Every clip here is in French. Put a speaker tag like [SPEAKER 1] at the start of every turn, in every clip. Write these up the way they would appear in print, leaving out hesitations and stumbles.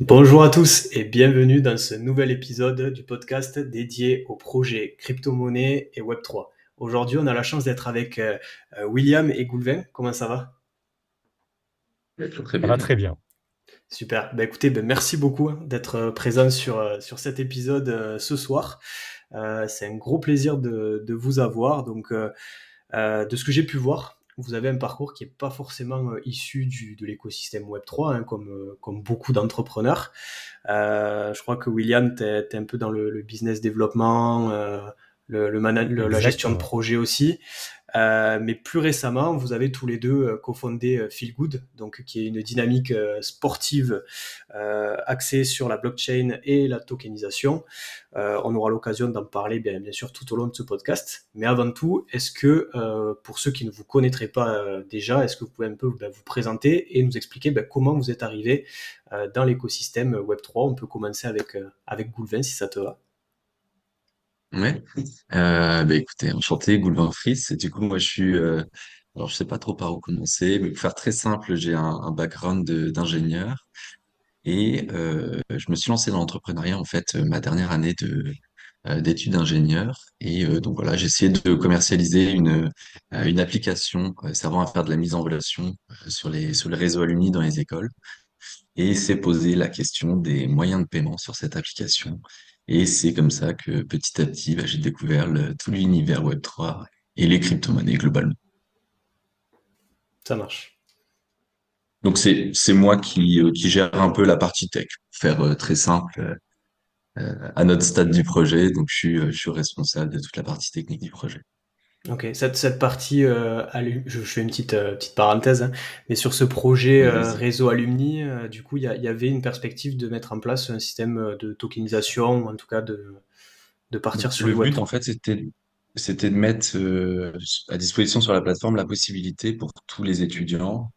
[SPEAKER 1] Bonjour à tous et bienvenue dans ce nouvel épisode du podcast dédié aux projets crypto-monnaie et Web3. Aujourd'hui, on a la chance d'être avec William et Goulvin. Comment ça va?
[SPEAKER 2] Très
[SPEAKER 3] Ça va
[SPEAKER 2] bien.
[SPEAKER 3] très bien.
[SPEAKER 1] Super. Écoutez, merci beaucoup d'être présent sur cet épisode ce soir. C'est un gros plaisir de vous avoir. De ce que j'ai pu voir, vous avez un parcours qui n'est pas forcément issu de l'écosystème Web3, hein, comme beaucoup d'entrepreneurs. Je crois que William, tu es un peu dans le business développement, la gestion de
[SPEAKER 3] Exactement.
[SPEAKER 1] projet aussi. Mais plus récemment, vous avez tous les deux cofondé Feel Good, donc qui est une dynamique sportive axée sur la blockchain et la tokenisation. On aura l'occasion d'en parler bien sûr tout au long de ce podcast. Mais avant tout, est-ce que pour ceux qui ne vous connaîtraient pas déjà, est-ce que vous pouvez un peu vous présenter et nous expliquer comment vous êtes arrivé dans l'écosystème Web3? On peut commencer avec Goulvin si ça te va.
[SPEAKER 2] Ouais. Écoutez, enchanté, Goulven Fritz. Et du coup, moi, alors je sais pas trop par où commencer, mais pour faire très simple, j'ai un background d'ingénieur et je me suis lancé dans l'entrepreneuriat en fait ma dernière année d'études d'ingénieur. Et donc voilà, j'ai essayé de commercialiser une application servant à faire de la mise en relation sur les réseaux alumni dans les écoles. Et s'est posé la question des moyens de paiement sur cette application. Et c'est comme ça que petit à petit, j'ai découvert tout l'univers Web3 et les crypto-monnaies globalement.
[SPEAKER 1] Ça marche.
[SPEAKER 2] Donc c'est moi qui gère un peu la partie tech, pour faire très simple à notre stade du projet. Donc je suis responsable de toute la partie technique du projet.
[SPEAKER 1] Ok, cette partie, je fais une petite parenthèse, hein, mais sur ce projet
[SPEAKER 2] Oui, allez-y.
[SPEAKER 1] réseau alumni, du coup, il y avait une perspective de mettre en place un système de tokenisation, ou en tout cas de partir sur
[SPEAKER 2] Le
[SPEAKER 1] du
[SPEAKER 2] but, en
[SPEAKER 1] Web3.
[SPEAKER 2] fait, c'était de mettre à disposition sur la plateforme la possibilité pour tous les étudiants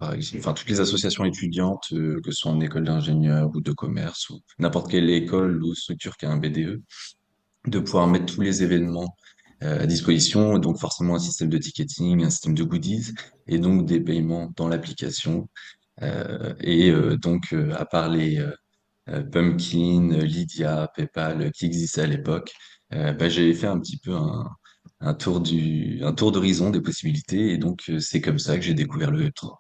[SPEAKER 2] par exemple, enfin, toutes les associations étudiantes, que ce soit en école d'ingénieur ou de commerce ou n'importe quelle école ou structure qui a un BDE, de pouvoir mettre tous les événements à disposition, donc forcément un système de ticketing, un système de goodies, et donc des paiements dans l'application. À part les Pumpkin, Lydia, PayPal qui existaient à l'époque, j'ai fait un petit peu un tour d'horizon des possibilités, et donc c'est comme ça que j'ai découvert le Web3.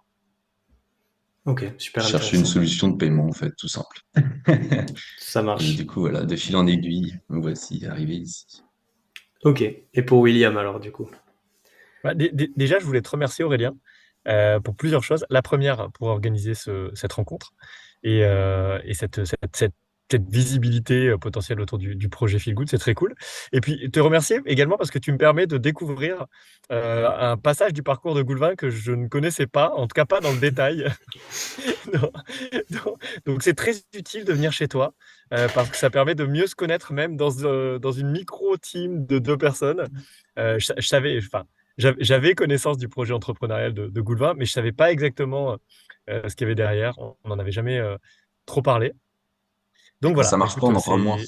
[SPEAKER 1] Ok, super
[SPEAKER 2] Je cherchais une
[SPEAKER 1] intéressant.
[SPEAKER 2] solution de paiement, en fait, tout simple.
[SPEAKER 1] Ça
[SPEAKER 2] Et du
[SPEAKER 1] marche.
[SPEAKER 2] coup, voilà, de fil en aiguille, me voici arrivé ici.
[SPEAKER 1] Ok. Et pour William alors, du coup.
[SPEAKER 3] Déjà, je voulais te remercier, Aurélien, pour plusieurs choses. La première, pour organiser cette rencontre et cette visibilité potentielle autour du projet Feel Good. C'est très cool. Et puis, te remercier également parce que tu me permets de découvrir un passage du parcours de Goulvin que je ne connaissais pas, en tout cas pas dans le détail. Donc, donc c'est très utile de venir chez toi parce que ça permet de mieux se connaître même dans une micro-team de deux personnes. Je savais, enfin, j'avais connaissance du projet entrepreneurial de Goulvin, mais je savais pas exactement ce qu'il y avait derrière. On n'en avait jamais trop parlé. Donc
[SPEAKER 2] Quand ça
[SPEAKER 3] voilà, bah,
[SPEAKER 2] marche pas, on
[SPEAKER 3] écoute,
[SPEAKER 2] en parle moins.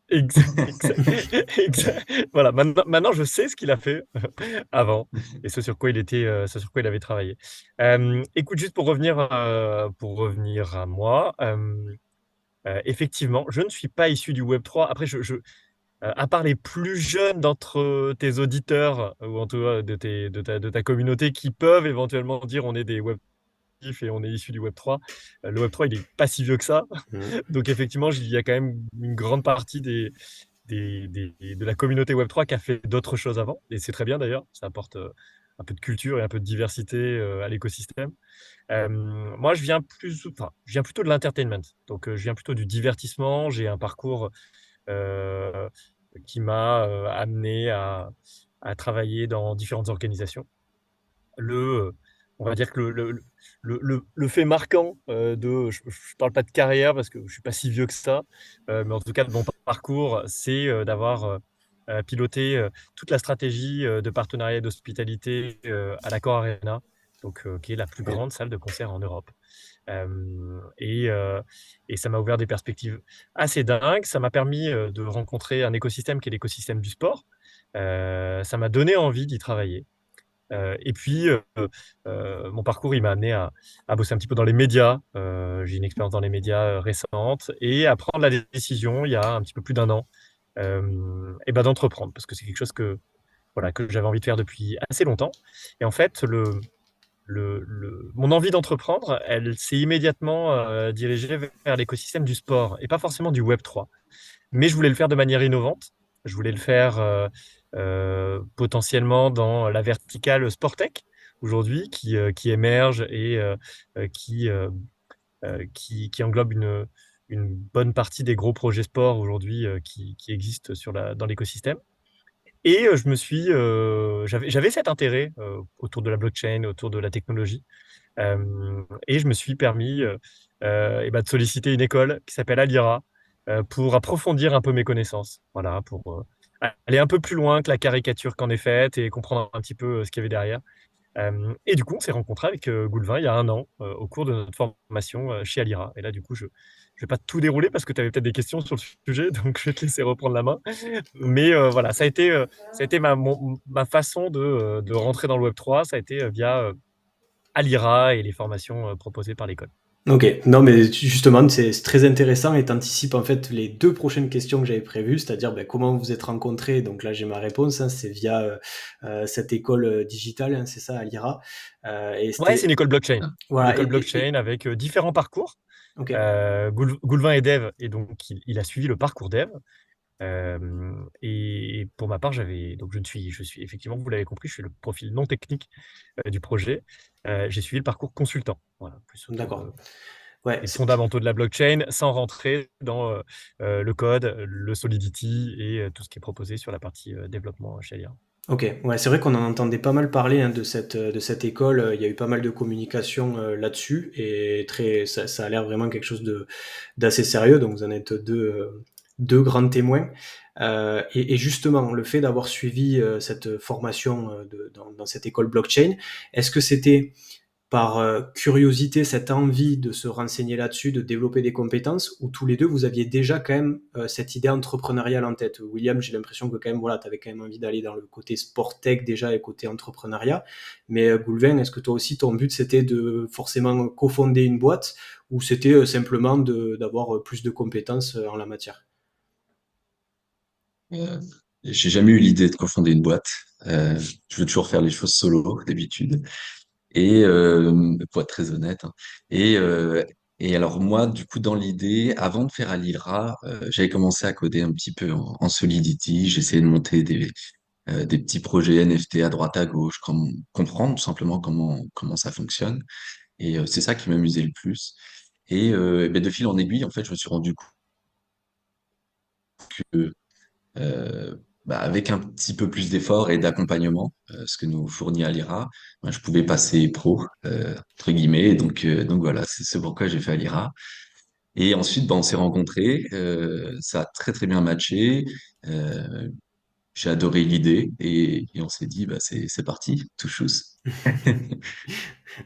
[SPEAKER 3] c'est exact, voilà, maintenant je sais ce qu'il a fait avant et ce sur quoi il avait travaillé. Écoute, juste pour revenir à moi, effectivement, je ne suis pas issu du Web3. Après, à part les plus jeunes d'entre tes auditeurs ou en tout cas de ta communauté qui peuvent éventuellement dire on est des Web et on est issu du Web3, le Web3 il est pas si vieux que ça.
[SPEAKER 1] Mhm.
[SPEAKER 3] Donc effectivement, il y a quand même une grande partie de la communauté Web3 qui a fait d'autres choses avant. Et c'est très bien d'ailleurs, ça apporte un peu de culture et un peu de diversité à l'écosystème. Moi, je viens plutôt de l'entertainment. Donc, je viens plutôt du divertissement. J'ai un parcours euh, qui m'a amené à travailler dans différentes organisations. Le, on va dire que le fait marquant je parle pas de carrière parce que je suis pas si vieux que ça, mais en tout cas de mon parcours, c'est d'avoir piloté toute la stratégie de partenariat et d'hospitalité à l'Accor Arena, donc qui est la plus
[SPEAKER 1] Ok.
[SPEAKER 3] grande salle de concert en Europe. Euh, et, euh, et ça m'a ouvert des perspectives assez dingues. Ça m'a permis de rencontrer un écosystème qui est l'écosystème du sport. Ça m'a donné envie d'y travailler. Et puis, mon parcours, il m'a amené à bosser un petit peu dans les médias. J'ai une expérience dans les médias récente et à prendre la décision, il y a un petit peu plus d'un an, et ben d'entreprendre, parce que c'est quelque chose que, voilà, que j'avais envie de faire depuis assez longtemps. Et en fait, mon envie d'entreprendre, elle s'est immédiatement dirigée vers l'écosystème du sport et pas forcément du Web3. Mais je voulais le faire de manière innovante. Je voulais le faire potentiellement dans la verticale Sportech aujourd'hui qui émerge et qui englobe une bonne partie des gros projets sport aujourd'hui qui existent dans l'écosystème. Et j'avais cet intérêt autour de la blockchain, autour de la technologie. Et je me suis permis et ben, de solliciter une école qui s'appelle Alira pour approfondir un peu mes connaissances. Voilà, pour aller un peu plus loin que la caricature qu'en est faite et comprendre un petit peu ce qu'il y avait derrière. Et du coup, on s'est rencontré avec Goulvin il y a un an au cours de notre formation chez Alira. Et là, du coup, je ne vais pas tout dérouler parce que tu avais peut-être des questions sur le sujet, donc je vais te laisser reprendre la main. Mais voilà, ça a été ma façon de rentrer dans le Web3. Ça a été via Alira et les formations proposées par l'école.
[SPEAKER 1] Ok, non mais justement c'est très intéressant et t'anticipes en fait les deux prochaines questions que j'avais prévues, c'est-à-dire ben, comment vous vous êtes rencontrés. Donc là j'ai ma réponse, hein, c'est via cette école digitale, hein, c'est ça, à l'IRA. Et
[SPEAKER 3] Ouais, c'est
[SPEAKER 1] c'était
[SPEAKER 3] une école blockchain. Une
[SPEAKER 1] voilà
[SPEAKER 3] école blockchain avec différents parcours.
[SPEAKER 1] ok.
[SPEAKER 3] Goulvin est dev et donc il a suivi le parcours dev. Et pour ma part, donc je suis effectivement, vous l'avez compris, je suis le profil non technique du projet. J'ai suivi le parcours consultant, voilà, plus autour
[SPEAKER 1] D'accord. Ouais,
[SPEAKER 3] des fondamentaux de la blockchain, sans rentrer dans le code, le Solidity et tout ce qui est proposé sur la partie développement chez Alira.
[SPEAKER 1] ok, ouais, c'est vrai qu'on en entendait pas mal parler hein, de cette école. Il y a eu pas mal de communication là-dessus et ça a l'air vraiment quelque chose d'assez sérieux. Donc vous en êtes deux grands témoins. Et justement, le fait d'avoir suivi cette formation dans cette école blockchain, est-ce que c'était par curiosité, cette envie de se renseigner là-dessus, de développer des compétences, ou tous les deux, vous aviez déjà quand même cette idée entrepreneuriale en tête? William, j'ai l'impression que quand même, voilà, tu avais quand même envie d'aller dans le côté sport tech déjà et côté entrepreneuriat. Mais Goulvin, est-ce que toi aussi, ton but, c'était de forcément cofonder une boîte, ou c'était simplement d'avoir plus de compétences en la matière?
[SPEAKER 2] Euh, j'ai jamais eu l'idée de cofonder une boîte. Je veux toujours faire les choses solo, d'habitude. Et pour être très honnête, hein. Et, euh, et alors moi, du coup, dans l'idée, avant de faire Alira, j'avais commencé à coder un petit peu en Solidity. J'essayais de monter des petits projets NFT à droite à gauche, comprendre tout simplement comment ça fonctionne. Et c'est ça qui m'amusait le plus. Et ben, de fil en aiguille, en fait, je me suis rendu compte que euh, bah, avec un petit peu plus d'effort et d'accompagnement, ce que nous fournit Alira, ben, je pouvais passer pro, entre guillemets. Donc voilà, c'est pourquoi j'ai fait Alira. Et ensuite, ben, on s'est rencontrés, ça a très très bien matché. Euh, j'ai adoré l'idée et on s'est dit, bah, c'est parti, tout chousse.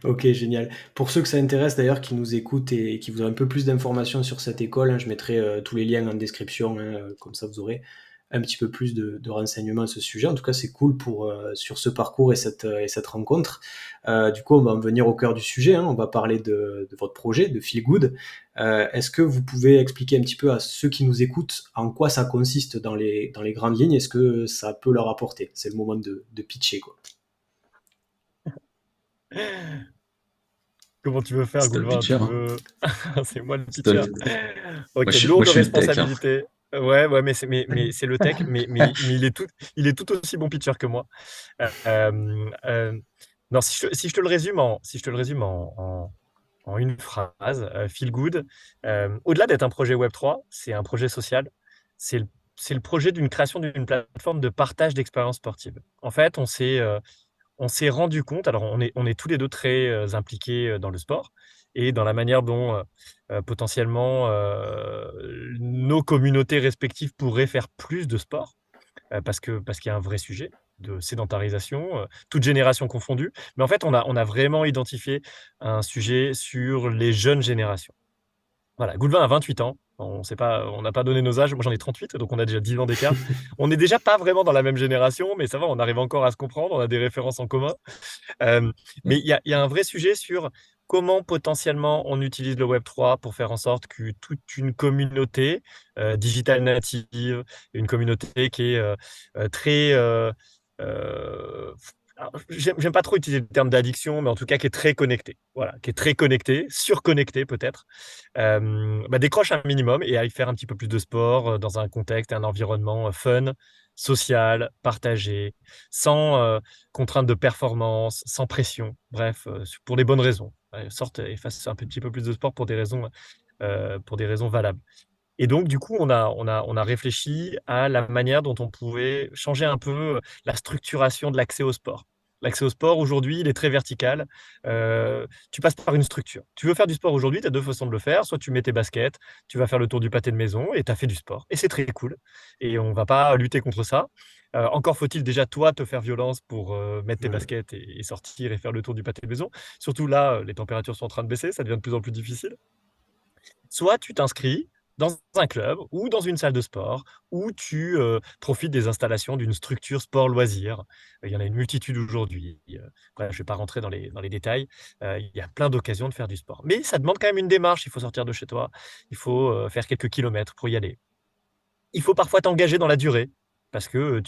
[SPEAKER 1] Ok, génial. Pour ceux que ça intéresse d'ailleurs, qui nous écoutent et qui voudraient un peu plus d'informations sur cette école, hein, je mettrai tous les liens en description, hein, comme ça vous aurez un petit peu plus de renseignements à ce sujet. En tout cas, c'est cool pour sur ce parcours et cette rencontre. Du coup, on va en venir au cœur du sujet. Hein, on va parler de votre projet, de Feel Good. Est-ce que vous pouvez expliquer un petit peu à ceux qui nous écoutent en quoi ça consiste dans les grandes lignes? Est-ce que ça peut leur apporter? C'est le moment de pitcher, quoi.
[SPEAKER 3] Comment tu veux faire,
[SPEAKER 2] C'est toi le
[SPEAKER 3] Goulvin?
[SPEAKER 2] pitcher, hein.
[SPEAKER 3] C'est moi le
[SPEAKER 2] C'est toi
[SPEAKER 3] pitcher.
[SPEAKER 2] Moi,
[SPEAKER 3] Ok,
[SPEAKER 2] moi,
[SPEAKER 3] lourde
[SPEAKER 2] je suis le tech, hein.
[SPEAKER 3] responsabilité. Ouais, ouais, mais c'est le tech, mais il est tout aussi bon pitcher que moi. Non, si je te le résume en une phrase, Feel Good, au-delà d'être un projet Web3, c'est un projet social. C'est le, c'est le projet d'une création d'une plateforme de partage d'expériences sportives. En fait, on s'est rendu compte, alors on est tous les deux très impliqués dans le sport et dans la manière dont potentiellement nos communautés respectives pourraient faire plus de sport parce qu'il y a un vrai sujet de sédentarisation, toute génération confondue. Mais en fait, on a vraiment identifié un sujet sur les jeunes générations. Voilà, Goulvin a 28 ans, On n'a pas donné nos âges. Moi, j'en ai 38, donc on a déjà 10 ans d'écart. On n'est déjà pas vraiment dans la même génération, mais ça va, on arrive encore à se comprendre, on a des références en commun. Mais il y a un vrai sujet sur comment potentiellement on utilise le Web3 pour faire en sorte que toute une communauté digitale native, une communauté qui est très... alors, j'aime pas trop utiliser le terme d'addiction, mais en tout cas qui est très connectée. Voilà, qui est très connectée, surconnectée peut-être, décroche un minimum et aille faire un petit peu plus de sport dans un contexte et un environnement fun, social, partagé, sans contrainte de performance, sans pression, bref, pour les bonnes raisons. Sorte et fasse un petit peu plus de sport pour des raisons valables. Et donc, du coup, on a réfléchi à la manière dont on pouvait changer un peu la structuration de l'accès au sport. L'accès au sport, aujourd'hui, il est très vertical. Tu passes par une structure. Tu veux faire du sport aujourd'hui, tu as deux façons de le faire. Soit tu mets tes baskets, tu vas faire le tour du pâté de maison et tu as fait du sport. Et c'est très cool. Et on ne va pas lutter contre ça. Encore faut-il déjà, toi, te faire violence pour mettre tes
[SPEAKER 1] Ouais.
[SPEAKER 3] baskets et sortir et faire le tour du pâté de maison. Surtout là, les températures sont en train de baisser, ça devient de plus en plus difficile. Soit tu t'inscris dans un club ou dans une salle de sport où tu profites des installations d'une structure sport-loisir. Il y en a une multitude aujourd'hui. Bref, je ne vais pas rentrer dans les détails. Il y a plein d'occasions de faire du sport. Mais ça demande quand même une démarche. Il faut sortir de chez toi. Il faut faire quelques kilomètres pour y aller. Il faut parfois t'engager dans la durée. Parce que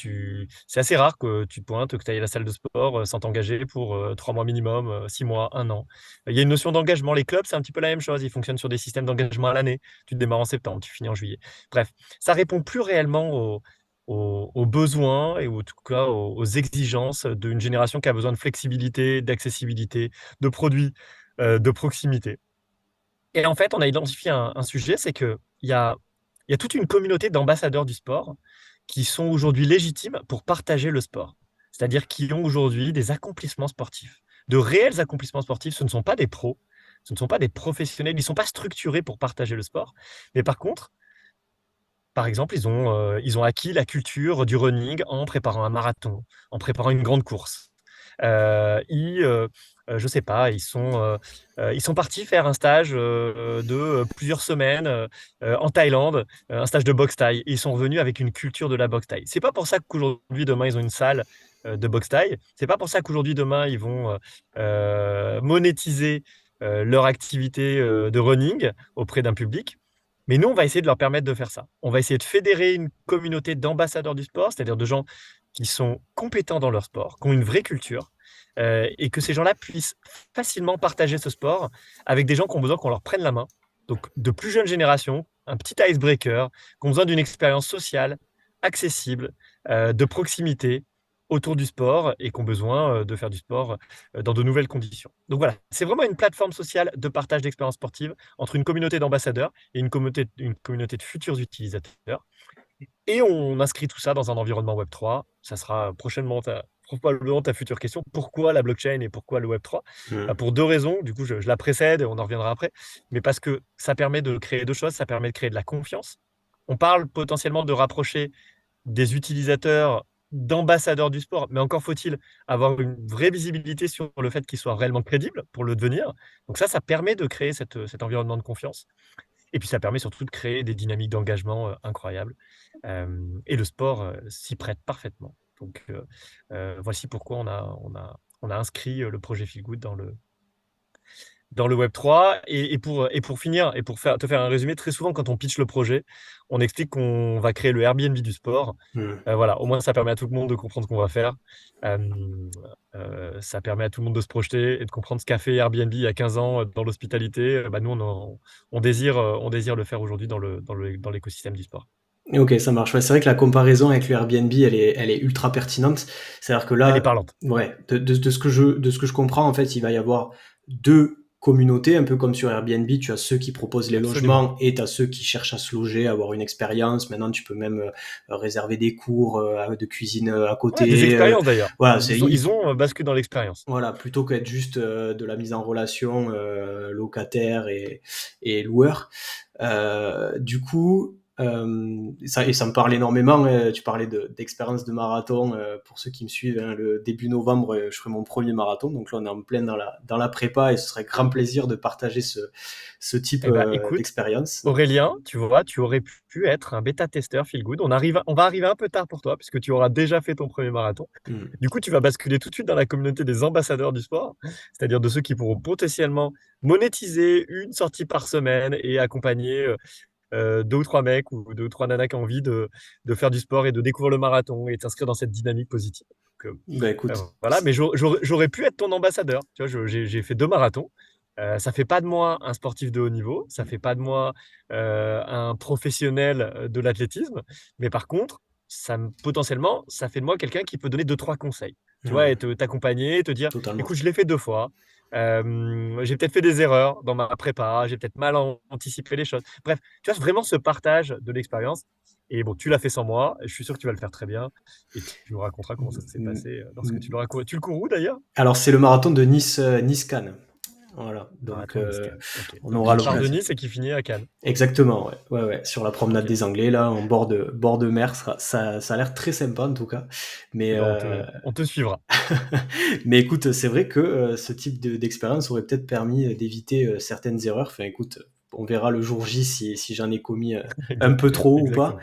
[SPEAKER 3] c'est assez rare que tu pointes, que tu ailles à la salle de sport sans t'engager pour 3 mois minimum, 6 mois, 1 an. Il y a une notion d'engagement. Les clubs, c'est un petit peu la même chose. Ils fonctionnent sur des systèmes d'engagement à l'année. Tu démarres en septembre, tu finis en juillet. Bref, ça répond plus réellement aux besoins et en tout cas aux exigences d'une génération qui a besoin de flexibilité, d'accessibilité, de produits, de proximité. Et en fait, on a identifié un sujet, c'est qu'il y a toute une communauté d'ambassadeurs du sport qui sont aujourd'hui légitimes pour partager le sport. C'est-à-dire qui ont aujourd'hui des accomplissements sportifs, de réels accomplissements sportifs. Ce ne sont pas des pros, ce ne sont pas des professionnels, ils ne sont pas structurés pour partager le sport. Mais par contre, par exemple, ils ont acquis la culture du running en préparant un marathon, en préparant une grande course. Je sais pas, ils sont partis faire un stage de plusieurs semaines en Thaïlande, un stage de boxe thaï. Et ils sont revenus avec une culture de la boxe thaï. C'est pas pour ça qu'aujourd'hui, demain, ils ont une salle de boxe thaï. C'est pas pour ça qu'aujourd'hui, demain, ils vont monétiser leur activité de running auprès d'un public. Mais nous, on va essayer de leur permettre de faire ça. On va essayer de fédérer une communauté d'ambassadeurs du sport, c'est-à-dire de gens qui sont compétents dans leur sport, qui ont une vraie culture, et que ces gens-là puissent facilement partager ce sport avec des gens qui ont besoin qu'on leur prenne la main. Donc, de plus jeunes générations, un petit icebreaker, qui ont besoin d'une expérience sociale, accessible, de proximité autour du sport et qui ont besoin de faire du sport dans de nouvelles conditions. Donc voilà, c'est vraiment une plateforme sociale de partage d'expériences sportives entre une communauté d'ambassadeurs et une communauté de futurs utilisateurs. Et on inscrit tout ça dans un environnement Web3. Ça sera probablement ta future question. Pourquoi la blockchain et pourquoi le Web3?
[SPEAKER 1] Mm.
[SPEAKER 3] Pour deux raisons. Du coup, je la précède et on en reviendra après. Mais parce que ça permet de créer deux choses. Ça permet de créer de la confiance. On parle potentiellement de rapprocher des utilisateurs d'ambassadeurs du sport, mais encore faut-il avoir une vraie visibilité sur le fait qu'ils soient réellement crédibles pour le devenir. Donc ça permet de créer cet environnement de confiance. Et puis ça permet surtout de créer des dynamiques d'engagement incroyables. Et le sport s'y prête parfaitement. Donc voici pourquoi on a inscrit le projet Feel Good dans le Web3. Et pour finir, et pour te faire un résumé, très souvent quand on pitch le projet, on explique qu'on va créer le Airbnb du sport.
[SPEAKER 1] Mm.
[SPEAKER 3] Voilà, au moins ça permet à tout le monde de comprendre ce qu'on va faire. Euh, Ça permet à tout le monde de se projeter et de comprendre ce qu'a fait Airbnb il y a 15 ans dans l'hospitalité. Nous, on désire le faire aujourd'hui dans l'écosystème du sport.
[SPEAKER 1] Ok, ça marche. Ouais, c'est vrai que la comparaison avec le Airbnb, elle est ultra pertinente. C'est-à-dire que
[SPEAKER 3] Elle est
[SPEAKER 1] là,
[SPEAKER 3] parlante.
[SPEAKER 1] ouais, de ce que je comprends, en fait, il va y avoir deux communautés, un peu comme sur Airbnb. Tu as ceux qui proposent les
[SPEAKER 3] Absolument.
[SPEAKER 1] logements et tu as ceux qui cherchent à se loger, avoir une expérience. Maintenant, tu peux même réserver des cours de cuisine à
[SPEAKER 3] Ouais, des
[SPEAKER 1] côté.
[SPEAKER 3] expériences d'ailleurs.
[SPEAKER 1] Voilà,
[SPEAKER 3] Ils ont basculé dans l'expérience.
[SPEAKER 1] voilà, plutôt qu'être juste de la mise en relation locataire et loueur. Du coup, ça me parle énormément. Tu parlais d'expérience de marathon. Pour ceux qui me suivent, hein, le début novembre, je ferai mon premier marathon. Donc là, on est en plein dans la prépa et ce serait grand plaisir de partager ce type
[SPEAKER 3] Eh ben, écoute,
[SPEAKER 1] d'expérience.
[SPEAKER 3] Aurélien, tu vois, tu aurais pu être un bêta-testeur Feel Good. On va arriver un peu tard pour toi, puisque tu auras déjà fait ton premier marathon.
[SPEAKER 1] Mm.
[SPEAKER 3] Du coup, tu vas basculer tout de suite dans la communauté des ambassadeurs du sport, c'est-à-dire de ceux qui pourront potentiellement monétiser une sortie par semaine et accompagner deux ou trois mecs ou deux ou trois nanas qui ont envie de faire du sport et de découvrir le marathon et de s'inscrire dans cette dynamique positive. Donc,
[SPEAKER 1] Bah écoute,
[SPEAKER 3] voilà, mais j'aurais pu être ton ambassadeur. Tu vois, j'ai fait 2 marathons. Ça fait pas de moi un sportif de haut niveau, ça fait pas de moi un professionnel de l'athlétisme, mais par contre, potentiellement, ça fait de moi quelqu'un qui peut donner deux, trois conseils. Tu vois, et t'accompagner, te dire,
[SPEAKER 1] totalement.
[SPEAKER 3] écoute, je l'ai fait 2 fois. J'ai peut-être fait des erreurs dans ma prépa, j'ai peut-être mal anticipé les choses. Bref, tu vois, vraiment ce partage de l'expérience. Et bon, tu l'as fait sans moi, et je suis sûr que tu vas le faire très bien. Et tu nous raconteras comment ça s'est
[SPEAKER 1] Mm.
[SPEAKER 3] passé lorsque tu l'auras couru. Tu le cours où d'ailleurs?
[SPEAKER 1] Alors, c'est le marathon de Nice-Cannes. Voilà, donc
[SPEAKER 3] Marathon Nice-Cannes. Ok.
[SPEAKER 1] on
[SPEAKER 3] Donc
[SPEAKER 1] aura
[SPEAKER 3] qui part de
[SPEAKER 1] l'occasion.
[SPEAKER 3] Nice et qui finit à Cannes.
[SPEAKER 1] Exactement, ouais. Ouais, ouais, sur la promenade
[SPEAKER 3] Ok.
[SPEAKER 1] des Anglais, là, en bord de mer, ça a l'air très sympa en tout cas. Mais,
[SPEAKER 3] Eh ben, on te suivra.
[SPEAKER 1] mais écoute, c'est vrai que ce type d'expérience aurait peut-être permis d'éviter certaines erreurs. Enfin, écoute, on verra le jour J si j'en ai commis un peu trop ou pas.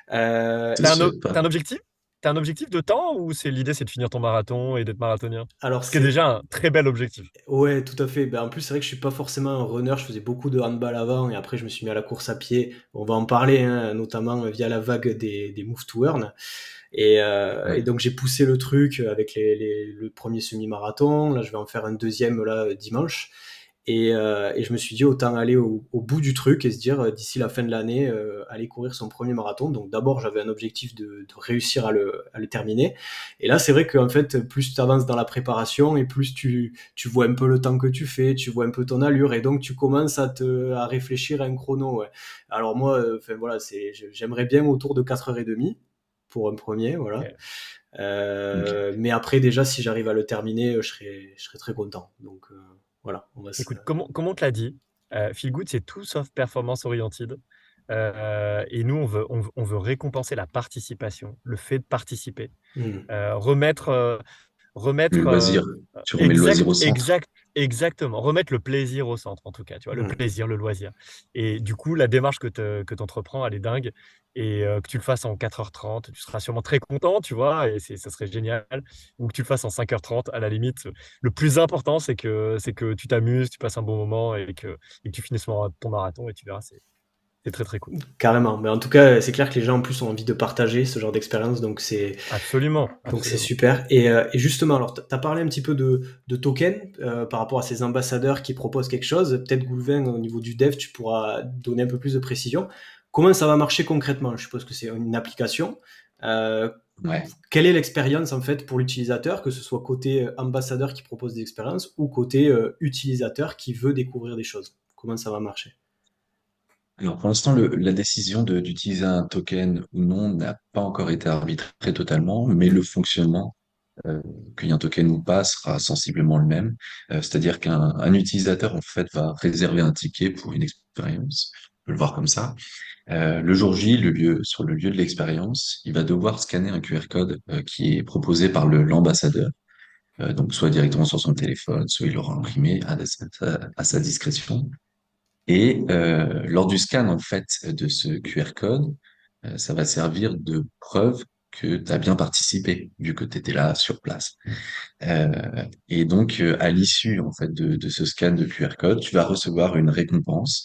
[SPEAKER 3] Exactement.
[SPEAKER 1] Euh,
[SPEAKER 2] Je te souhaite
[SPEAKER 3] T'as
[SPEAKER 2] pas.
[SPEAKER 3] un objectif? T'as un objectif de temps ou l'idée c'est de finir ton marathon et d'être marathonien?
[SPEAKER 1] alors,
[SPEAKER 3] Ce qui est déjà un très bel objectif.
[SPEAKER 1] ouais, tout à fait. Ben, en plus, c'est vrai que je suis pas forcément un runner. Je faisais beaucoup de handball avant et après, je me suis mis à la course à pied. On va en parler, hein, notamment via la vague des Move to Earn. Et
[SPEAKER 2] Ouais.
[SPEAKER 1] donc, j'ai poussé le truc avec le premier semi-marathon. Là, je vais en faire un deuxième là, dimanche. Et je me suis dit, autant aller au bout du truc et se dire, d'ici la fin de l'année, aller courir son premier marathon. Donc, d'abord, j'avais un objectif de réussir à le terminer. Et là, c'est vrai qu'en fait, plus tu avances dans la préparation et plus tu vois un peu le temps que tu fais, tu vois un peu ton allure et donc tu commences à réfléchir à un chrono. Ouais. Alors moi, enfin voilà, j'aimerais bien autour de 4h30 pour un premier, voilà.
[SPEAKER 3] Ok.
[SPEAKER 2] Ok.
[SPEAKER 1] Mais après, déjà, si j'arrive à le terminer, je serais très content. Donc voilà, on va se...
[SPEAKER 3] Écoute, comme on te l'a dit, Feel Good, c'est tout sauf performance oriented. Et nous, on veut récompenser la participation, le fait de participer.
[SPEAKER 1] Hmm.
[SPEAKER 3] Remettre,
[SPEAKER 2] Le
[SPEAKER 3] remettre
[SPEAKER 2] loisir. Tu remets le loisir au centre.
[SPEAKER 3] exactement, remettre le plaisir au centre, en tout cas, tu vois, le
[SPEAKER 1] Hmm.
[SPEAKER 3] plaisir, le loisir. Et du coup, la démarche que tu entreprends, elle est dingue. Et que tu le fasses en 4h30, tu seras sûrement très content, tu vois, et ça serait génial. Ou que tu le fasses en 5h30, à la limite. Le plus important, c'est que tu t'amuses, tu passes un bon moment et que tu finisses ton marathon et tu verras, c'est très, très cool.
[SPEAKER 1] Carrément. Mais en tout cas, c'est clair que les gens en plus ont envie de partager ce genre d'expérience,
[SPEAKER 3] Absolument,
[SPEAKER 1] donc c'est
[SPEAKER 3] absolument.
[SPEAKER 1] super. Et justement, alors tu as parlé un petit peu de tokens par rapport à ces ambassadeurs qui proposent quelque chose. Peut-être Goulven, au niveau du dev, tu pourras donner un peu plus de précision. Comment ça va marcher concrètement? Je suppose que c'est une application. Euh,
[SPEAKER 2] Ouais.
[SPEAKER 1] Quelle est l'expérience en fait pour l'utilisateur, que ce soit côté ambassadeur qui propose des expériences ou côté utilisateur qui veut découvrir des choses? Comment ça va marcher?
[SPEAKER 2] Alors, pour l'instant, la décision d'utiliser un token ou non n'a pas encore été arbitrée totalement, mais le fonctionnement, qu'il y ait un token ou pas, sera sensiblement le même. C'est-à-dire qu'un utilisateur, en fait, va réserver un ticket pour une expérience. On peut le voir comme ça. Le jour J, sur le lieu de l'expérience, il va devoir scanner un QR code qui est proposé par l'ambassadeur. Donc, soit directement sur son téléphone, soit il l'aura imprimé à sa discrétion. Et lors du scan, en fait, de ce QR code, ça va servir de preuve que tu as bien participé, vu que tu étais là sur place. Et donc, à l'issue, en fait, de ce scan de QR code, tu vas recevoir une récompense.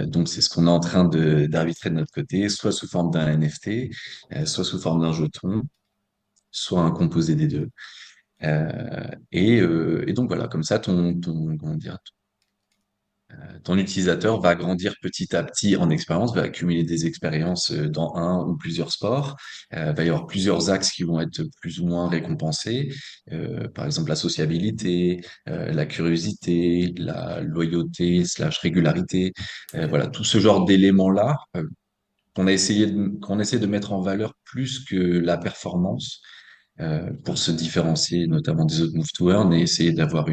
[SPEAKER 2] Donc, c'est ce qu'on est en train d'arbitrer de notre côté, soit sous forme d'un NFT, soit sous forme d'un jeton, soit un composé des deux. Et donc, voilà, comme ça, comment dire, ton utilisateur va grandir petit à petit en expérience, va accumuler des expériences dans un ou plusieurs sports. Va y avoir plusieurs axes qui vont être plus ou moins récompensés. Par exemple, la sociabilité, la curiosité, la loyauté slash régularité.
[SPEAKER 1] Ok.
[SPEAKER 2] Voilà, tout ce genre d'éléments-là qu'on essaie de mettre en valeur plus que la performance pour se différencier notamment des autres move to earn et essayer d'avoir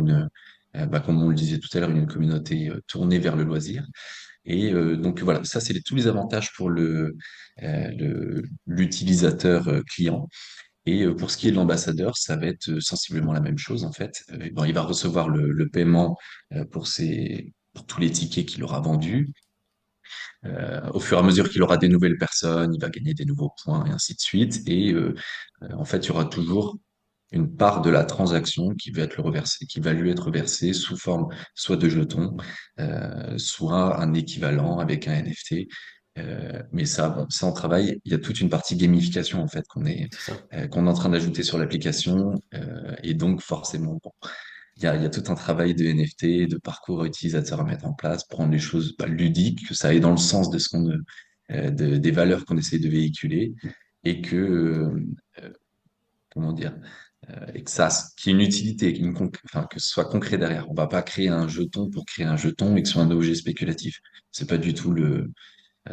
[SPEAKER 2] comme on le disait tout à l'heure, une communauté tournée vers le loisir. Et donc voilà, ça c'est tous les avantages pour l'utilisateur client. Et pour ce qui est de l'ambassadeur, ça va être sensiblement la même chose en fait. Bon, il va recevoir le paiement pour tous les tickets qu'il aura vendus. Au fur et à mesure qu'il aura des nouvelles personnes, il va gagner des nouveaux points et ainsi de suite. Et en fait, il y aura toujours une part de la transaction qui va lui être reversée sous forme soit de jetons, soit un équivalent avec un NFT. Mais ça, bon, ça, on travaille. Il y a toute une partie gamification en fait
[SPEAKER 1] C'est ça.
[SPEAKER 2] qu'on est en train d'ajouter sur l'application, et donc forcément, bon, il y a tout un travail de NFT, de parcours utilisateur à mettre en place, pour rendre les choses ludiques, que ça aille dans le sens de des valeurs qu'on essaie de véhiculer, et que comment dire, et que ça, qu'il y ait une utilité, enfin, que ce soit concret derrière. On va pas créer un jeton pour créer un jeton et que ce soit un objet spéculatif. C'est pas du tout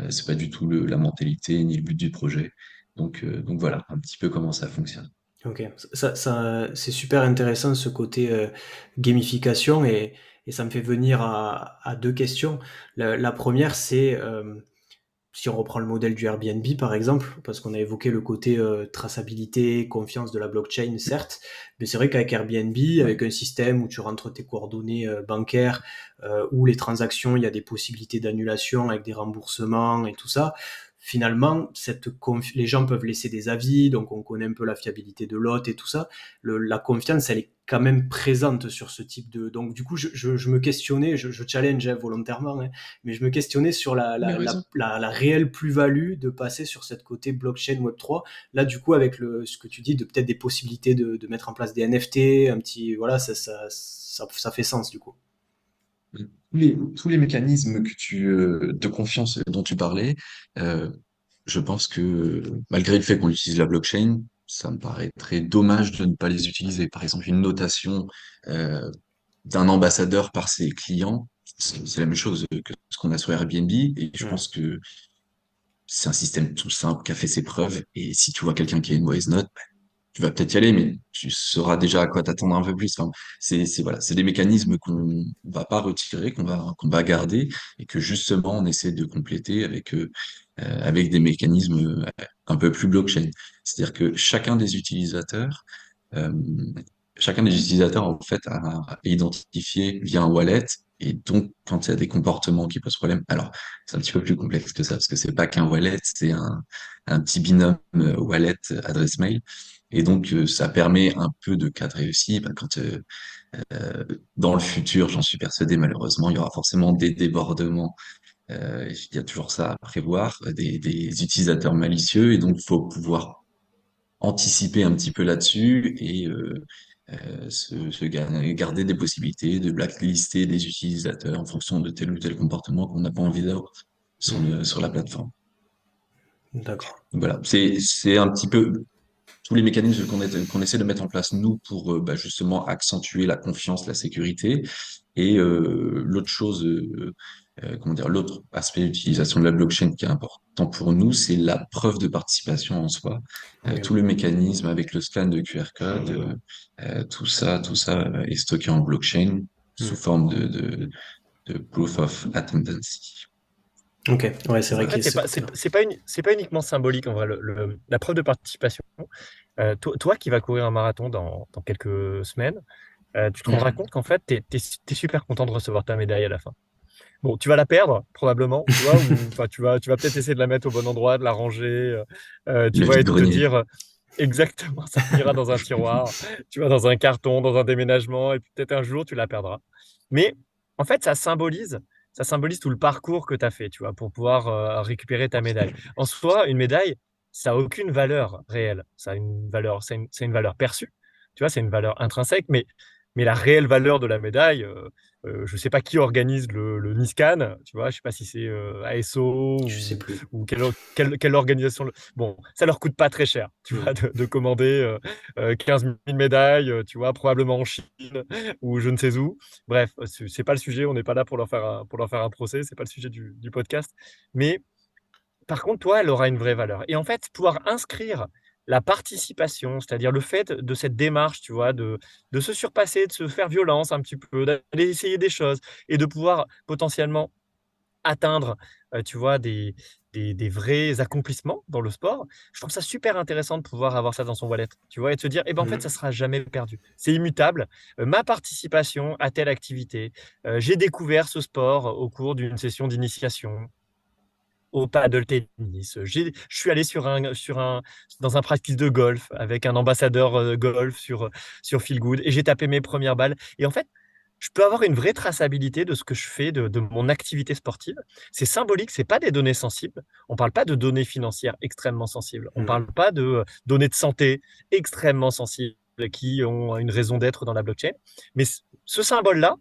[SPEAKER 2] c'est pas du tout la mentalité ni le but du projet. Donc voilà, un petit peu comment ça fonctionne.
[SPEAKER 1] Ok, c'est super intéressant ce côté gamification et ça me fait venir à deux questions. La première, c'est si on reprend le modèle du Airbnb par exemple, parce qu'on a évoqué le côté traçabilité, confiance de la blockchain, certes, mais c'est vrai qu'avec Airbnb,
[SPEAKER 2] Ouais.
[SPEAKER 1] avec un système où tu rentres tes coordonnées bancaires, où les transactions, il y a des possibilités d'annulation avec des remboursements et tout ça, finalement, les gens peuvent laisser des avis, donc on connaît un peu la fiabilité de l'hôte et tout ça. La confiance, elle est quand même présente sur ce type de... Donc du coup, je me questionnais, je challenge volontairement, hein, mais je me questionnais sur
[SPEAKER 2] Mais raison.
[SPEAKER 1] la réelle plus-value de passer sur cette côté blockchain Web3. Là, du coup, avec ce que tu dis, de peut-être des possibilités de mettre en place des NFT, un petit, voilà, ça fait sens, du coup.
[SPEAKER 2] Tous les mécanismes de confiance dont tu parlais, euh, je pense que malgré le fait qu'on utilise la blockchain, ça me paraîtrait dommage de ne pas les utiliser. Par exemple, une notation euh, d'un ambassadeur par ses clients, c'est la même chose que ce qu'on a sur Airbnb. Et je
[SPEAKER 1] Hmm.
[SPEAKER 2] pense que c'est un système tout simple qui a fait ses preuves. Et si tu vois quelqu'un qui a une mauvaise note, tu vas peut-être y aller, mais tu sauras déjà à quoi t'attendre un peu plus. Enfin, voilà, c'est des mécanismes qu'on va pas retirer, qu'on va garder, et que justement on essaie de compléter avec des mécanismes un peu plus blockchain. C'est-à-dire que euh, chacun des utilisateurs en fait a identifié via un wallet. Et donc, quand il y a des comportements qui posent problème, alors c'est un petit peu plus complexe que ça, parce que c'est pas qu'un wallet, c'est un petit binôme wallet adresse mail. Et donc, ça permet un peu de cadrer aussi, quand euh, dans le futur, j'en suis persuadé, malheureusement, il y aura forcément des débordements. Il y a toujours ça à prévoir, des utilisateurs malicieux, et donc il faut pouvoir anticiper un petit peu là-dessus et garder des possibilités de blacklister des utilisateurs en fonction de tel ou tel comportement qu'on n'a pas envie d'avoir
[SPEAKER 1] Hmm.
[SPEAKER 2] sur la plateforme.
[SPEAKER 1] D'accord.
[SPEAKER 2] Donc voilà, c'est un petit peu tous les mécanismes qu'on essaie de mettre en place, nous, pour justement accentuer la confiance, la sécurité. Et l'autre chose, comment dire, l'autre aspect d'utilisation de la blockchain qui est important pour nous, c'est la preuve de participation en soi.
[SPEAKER 1] Oui.
[SPEAKER 2] Tout le mécanisme avec le scan de QR code, tout ça est stocké en blockchain sous
[SPEAKER 1] Hmm.
[SPEAKER 2] forme de proof of attendance.
[SPEAKER 1] Ok, ouais, c'est vrai
[SPEAKER 3] En
[SPEAKER 2] Voilà.
[SPEAKER 1] qu'il y
[SPEAKER 3] fait,
[SPEAKER 1] a ce côté-là.
[SPEAKER 3] c'est pas uniquement symbolique en vrai, la preuve de participation. Toi qui vas courir un marathon dans quelques semaines, tu te rendras compte qu'en fait, t'es super content de recevoir ta médaille à la fin. Bon, tu vas la perdre, probablement, tu vois, ou enfin, tu vas peut-être essayer de la mettre au bon endroit, de la ranger, tu
[SPEAKER 2] Le
[SPEAKER 3] vois, et de te
[SPEAKER 2] vide-grenier.
[SPEAKER 3] dire exactement, ça finira dans un tiroir, tu vois, dans un carton, dans un déménagement, et puis peut-être un jour, tu la perdras. Mais en fait, ça symbolise tout le parcours que tu as fait, tu vois, pour pouvoir récupérer ta médaille. En soi, une médaille, ça n'a aucune valeur réelle. Ça a une valeur, c'est une valeur perçue, tu vois, c'est une valeur intrinsèque, mais la réelle valeur de la médaille, je ne sais pas qui organise le Niscan, tu vois, je ne sais pas si c'est ASO
[SPEAKER 1] Je sais plus.
[SPEAKER 3] ou quelle organisation. Bon, ça leur coûte pas très cher, tu
[SPEAKER 1] Hmm.
[SPEAKER 3] vois, de commander 15 000 médailles, tu vois, probablement en Chine ou je ne sais où. Bref, c'est pas le sujet, on n'est pas là pour leur faire un procès, c'est pas le sujet du podcast. Mais par contre, toi, elle aura une vraie valeur. Et en fait, pouvoir inscrire la participation, c'est-à-dire le fait de cette démarche, tu vois, de se surpasser, de se faire violence un petit peu, d'aller essayer des choses et de pouvoir potentiellement atteindre, tu vois, des vrais accomplissements dans le sport, je trouve ça super intéressant de pouvoir avoir ça dans son wallet, tu vois? Et de se dire: «Eh ben, en fait, ça sera jamais perdu. C'est immutable, ma participation à telle activité, j'ai découvert ce sport au cours d'une session d'initiation au paddle tennis, je suis allé dans un practice de golf avec un ambassadeur, golf sur Feel Good et j'ai tapé mes premières balles» et en fait, je peux avoir une vraie traçabilité de ce que je fais, de mon activité sportive. C'est symbolique, c'est pas des données sensibles. On parle pas de données financières extrêmement sensibles. On parle pas de, données de santé extrêmement sensibles qui ont une raison d'être dans la blockchain. Mais ce symbole-là,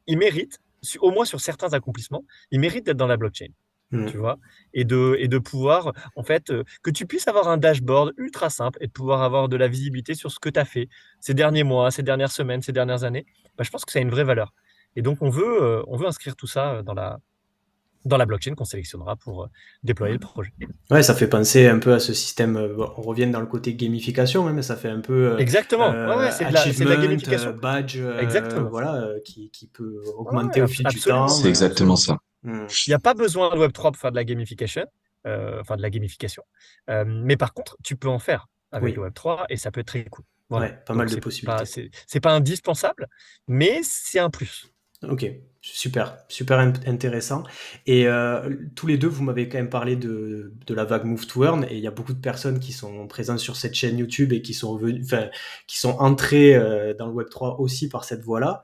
[SPEAKER 3] il mérite, au moins sur certains accomplissements, il mérite d'être dans la blockchain. Tu vois? Et de pouvoir, en fait, que tu puisses avoir un dashboard ultra simple et de pouvoir avoir de la visibilité sur ce que tu as fait ces derniers mois, ces dernières semaines, ces dernières années. Bah, je pense que ça a une vraie valeur et donc on veut inscrire tout ça, dans la blockchain qu'on sélectionnera pour, déployer le projet.
[SPEAKER 1] Ouais, ça fait penser un peu à ce système, bon, on revient dans le côté gamification, hein, mais ça fait un peu
[SPEAKER 3] Exactement, ouais, c'est de la
[SPEAKER 1] achievement,
[SPEAKER 3] gamification.
[SPEAKER 1] badge,
[SPEAKER 3] Exactement.
[SPEAKER 1] voilà, qui peut
[SPEAKER 3] Ouais,
[SPEAKER 1] augmenter au fil du
[SPEAKER 3] absolument.
[SPEAKER 1] temps.
[SPEAKER 2] C'est exactement ça.
[SPEAKER 3] Il n'y a pas besoin de Web3 pour faire de la gamification, enfin de la gamification. Mais par contre, tu peux en faire avec
[SPEAKER 1] Oui.
[SPEAKER 3] le Web3 et ça peut être très cool. Voilà.
[SPEAKER 1] Ouais, pas
[SPEAKER 3] Donc
[SPEAKER 1] mal de possibilités.
[SPEAKER 3] c'est pas indispensable, mais c'est un plus.
[SPEAKER 1] Ok, super, super intéressant. Et tous les deux, vous m'avez quand même parlé de la vague Move to Earn, et il y a beaucoup de personnes qui sont présentes sur cette chaîne YouTube et qui sont revenues, enfin, qui sont entrées dans le Web3 aussi par cette voie-là.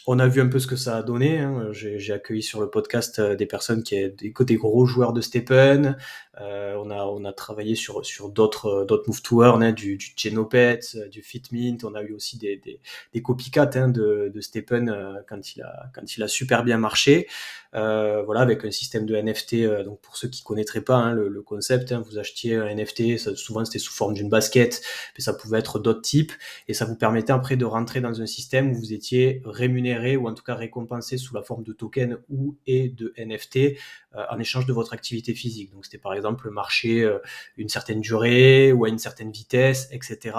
[SPEAKER 1] On a vu un peu ce que ça a donné, hein. J'ai accueilli sur le podcast des personnes des gros joueurs de Stephen. On a travaillé sur d'autres Move to Earn, hein, du Genopet, du Fitmint. On a eu aussi des copycats, hein, de Stephen quand il a super bien marché. Voilà, avec un système de NFT. Donc pour ceux qui connaîtraient pas, hein, le concept, hein, vous achetiez un NFT, souvent c'était sous forme d'une basket, mais ça pouvait être d'autres types, et ça vous permettait après de rentrer dans un système où vous étiez rémunéré ou en tout cas récompensé sous la forme de tokens et de NFT en échange de votre activité physique. Donc c'était par exemple marcher une certaine durée ou à une certaine vitesse, etc.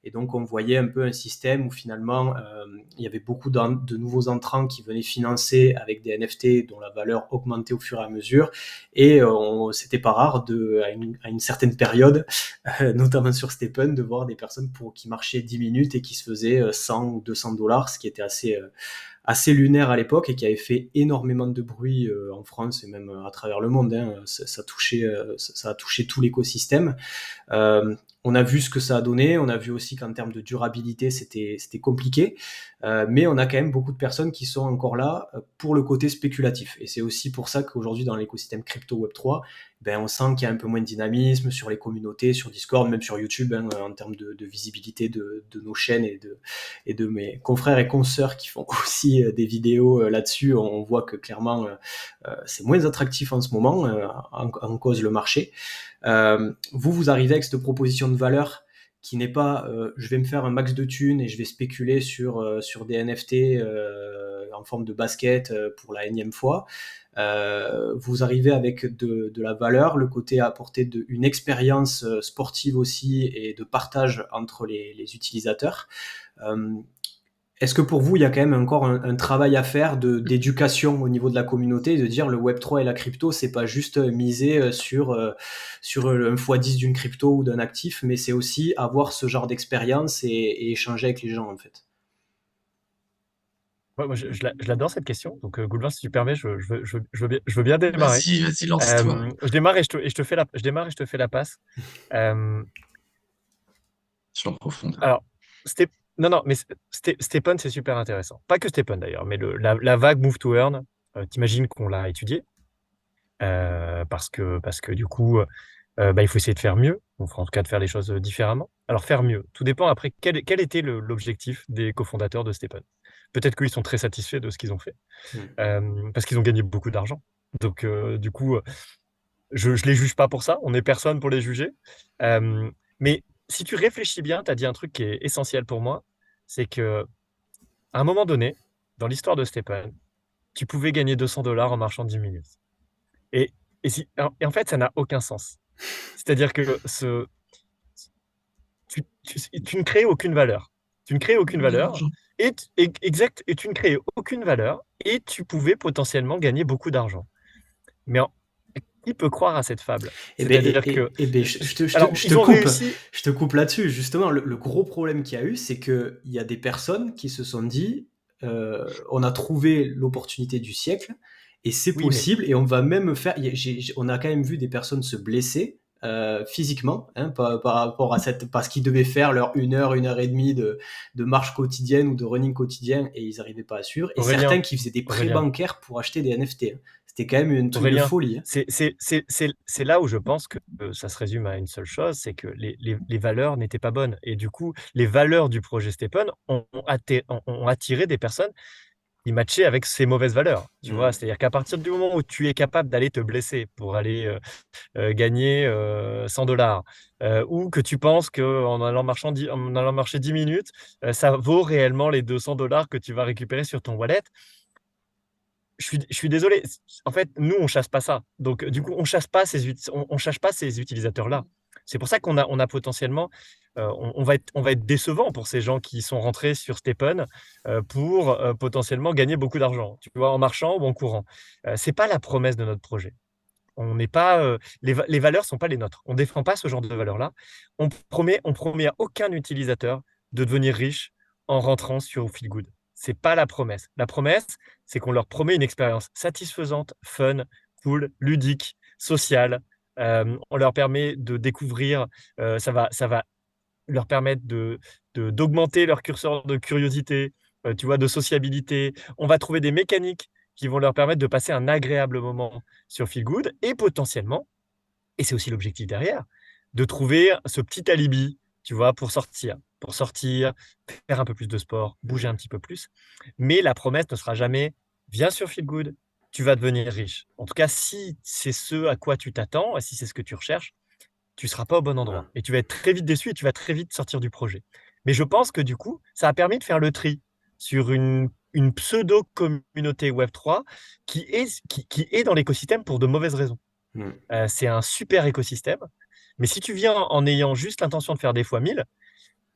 [SPEAKER 1] Et donc on voyait un peu un système où finalement il y avait beaucoup de nouveaux entrants qui venaient financer avec des NFT dont la valeur augmentait au fur et à mesure, et c'était pas rare à une certaine période, notamment sur Stephen, de voir des personnes qui marchaient 10 minutes et qui se faisaient 100 ou 200 dollars, ce qui était assez lunaire à l'époque et qui avait fait énormément de bruit en France et même à travers le monde, hein. Ça a touché tout l'écosystème. On a vu ce que ça a donné, on a vu aussi qu'en termes de durabilité, c'était compliqué, mais on a quand même beaucoup de personnes qui sont encore là pour le côté spéculatif. Et c'est aussi pour ça qu'aujourd'hui, dans l'écosystème crypto Web3, on sent qu'il y a un peu moins de dynamisme sur les communautés, sur Discord, même sur YouTube, hein, en termes de visibilité de nos chaînes et de mes confrères et consoeurs qui font aussi des vidéos là-dessus. On voit que clairement, c'est moins attractif en ce moment, en cause le marché. Vous arrivez avec cette proposition de valeur qui n'est pas je vais me faire un max de thunes et je vais spéculer sur des NFT en forme de basket pour la énième fois. Vous arrivez avec de la valeur, le côté à apporter une expérience sportive aussi et de partage entre les utilisateurs. Est-ce que pour vous, il y a quand même encore un travail à faire d'éducation au niveau de la communauté, de dire le Web3 et la crypto, c'est pas juste miser sur un x10 d'une crypto ou d'un actif, mais c'est aussi avoir ce genre d'expérience et échanger avec les gens, en fait?
[SPEAKER 3] Ouais, moi, je l'adore cette question. Donc, Goulvin, si tu permets, je veux bien démarrer.
[SPEAKER 2] Vas-y, lance-toi.
[SPEAKER 3] Je démarre et je te fais la passe.
[SPEAKER 2] Je suis en profondeur.
[SPEAKER 3] Alors, non, mais Stephen, c'est super intéressant. Pas que Stephen d'ailleurs, mais la vague Move to Earn, t'imagines qu'on l'a étudiée parce que du coup, il faut essayer de faire mieux, enfin, en tout cas de faire les choses différemment. Alors faire mieux, tout dépend après quel était l'objectif des cofondateurs de Stephen. Peut-être qu'ils sont très satisfaits de ce qu'ils ont fait parce qu'ils ont gagné beaucoup d'argent. Donc du coup, je les juge pas pour ça, on n'est personne pour les juger. Mais si tu réfléchis bien, tu as dit un truc qui est essentiel pour moi, c'est que à un moment donné, dans l'histoire de Stephen, tu pouvais gagner 200 dollars en marchant 10 minutes. Et, et en fait, ça n'a aucun sens. C'est-à-dire que tu ne crées aucune valeur. Tu ne crées aucune valeur exact, et tu ne créais aucune valeur et tu pouvais potentiellement gagner beaucoup d'argent. Mais qui peut croire à cette fable?
[SPEAKER 1] Eh ben,
[SPEAKER 3] C'est-à-dire que, alors,
[SPEAKER 1] je te
[SPEAKER 3] ils ont
[SPEAKER 1] coupe,
[SPEAKER 3] réussi.
[SPEAKER 1] je te coupe là-dessus. Justement, le gros problème qu'il y a eu, c'est qu'il y a des personnes qui se sont dit, on a trouvé l'opportunité du siècle et c'est
[SPEAKER 3] Oui, mais
[SPEAKER 1] possible et on va même faire. On a quand même vu des personnes se blesser physiquement par rapport à parce qu'ils devaient faire leur 1 heure et demie de marche quotidienne ou de running quotidien et ils n'arrivaient pas à suivre. Et certains
[SPEAKER 3] Aurélien,
[SPEAKER 1] qui faisaient des prêts
[SPEAKER 3] Aurélien,
[SPEAKER 1] bancaires pour acheter des NFT. C'était quand même un truc de
[SPEAKER 3] Aurélien,
[SPEAKER 1] folie.
[SPEAKER 3] c'est là où je pense que ça se résume à une seule chose, c'est que les valeurs n'étaient pas bonnes. Et du coup, les valeurs du projet Stephen ont attiré des personnes qui matchaient avec ces mauvaises valeurs. Tu vois,
[SPEAKER 1] Mm.
[SPEAKER 3] c'est-à-dire qu'à partir du moment où tu es capable d'aller te blesser pour aller gagner 100 $, ou que tu penses qu'en en allant marcher 10 minutes, ça vaut réellement les 200 $ que tu vas récupérer sur ton wallet. Je suis désolé. En fait, nous, on chasse pas ça. Donc, du coup, on chasse pas ces utilisateurs-là. C'est pour ça qu'on a potentiellement, on va être décevant pour ces gens qui sont rentrés sur Stephen pour potentiellement gagner beaucoup d'argent, tu vois, en marchant ou en courant. C'est pas la promesse de notre projet. On n'est pas, les valeurs sont pas les nôtres. On défend pas ce genre de valeurs-là. On promet à aucun utilisateur de devenir riche en rentrant sur Feelgood. C'est pas la promesse. La promesse, c'est qu'on leur promet une expérience satisfaisante, fun, cool, ludique, sociale. On leur permet de découvrir, ça va leur permettre d'augmenter leur curseur de curiosité, tu vois, de sociabilité. On va trouver des mécaniques qui vont leur permettre de passer un agréable moment sur Feel Good et potentiellement, et c'est aussi l'objectif derrière, de trouver ce petit alibi, tu vois, pour sortir, faire un peu plus de sport, bouger un petit peu plus. Mais la promesse ne sera jamais, viens sur Feel Good, tu vas devenir riche. En tout cas, si c'est ce à quoi tu t'attends, et si c'est ce que tu recherches, tu seras pas au bon
[SPEAKER 1] Ouais.
[SPEAKER 3] endroit et tu vas être très vite déçu et tu vas très vite sortir du projet. Mais je pense que du coup, ça a permis de faire le tri sur une pseudo-communauté Web3 qui est dans l'écosystème pour de mauvaises raisons.
[SPEAKER 1] Mm.
[SPEAKER 3] C'est un super écosystème, mais si tu viens en ayant juste l'intention de faire des fois 1000,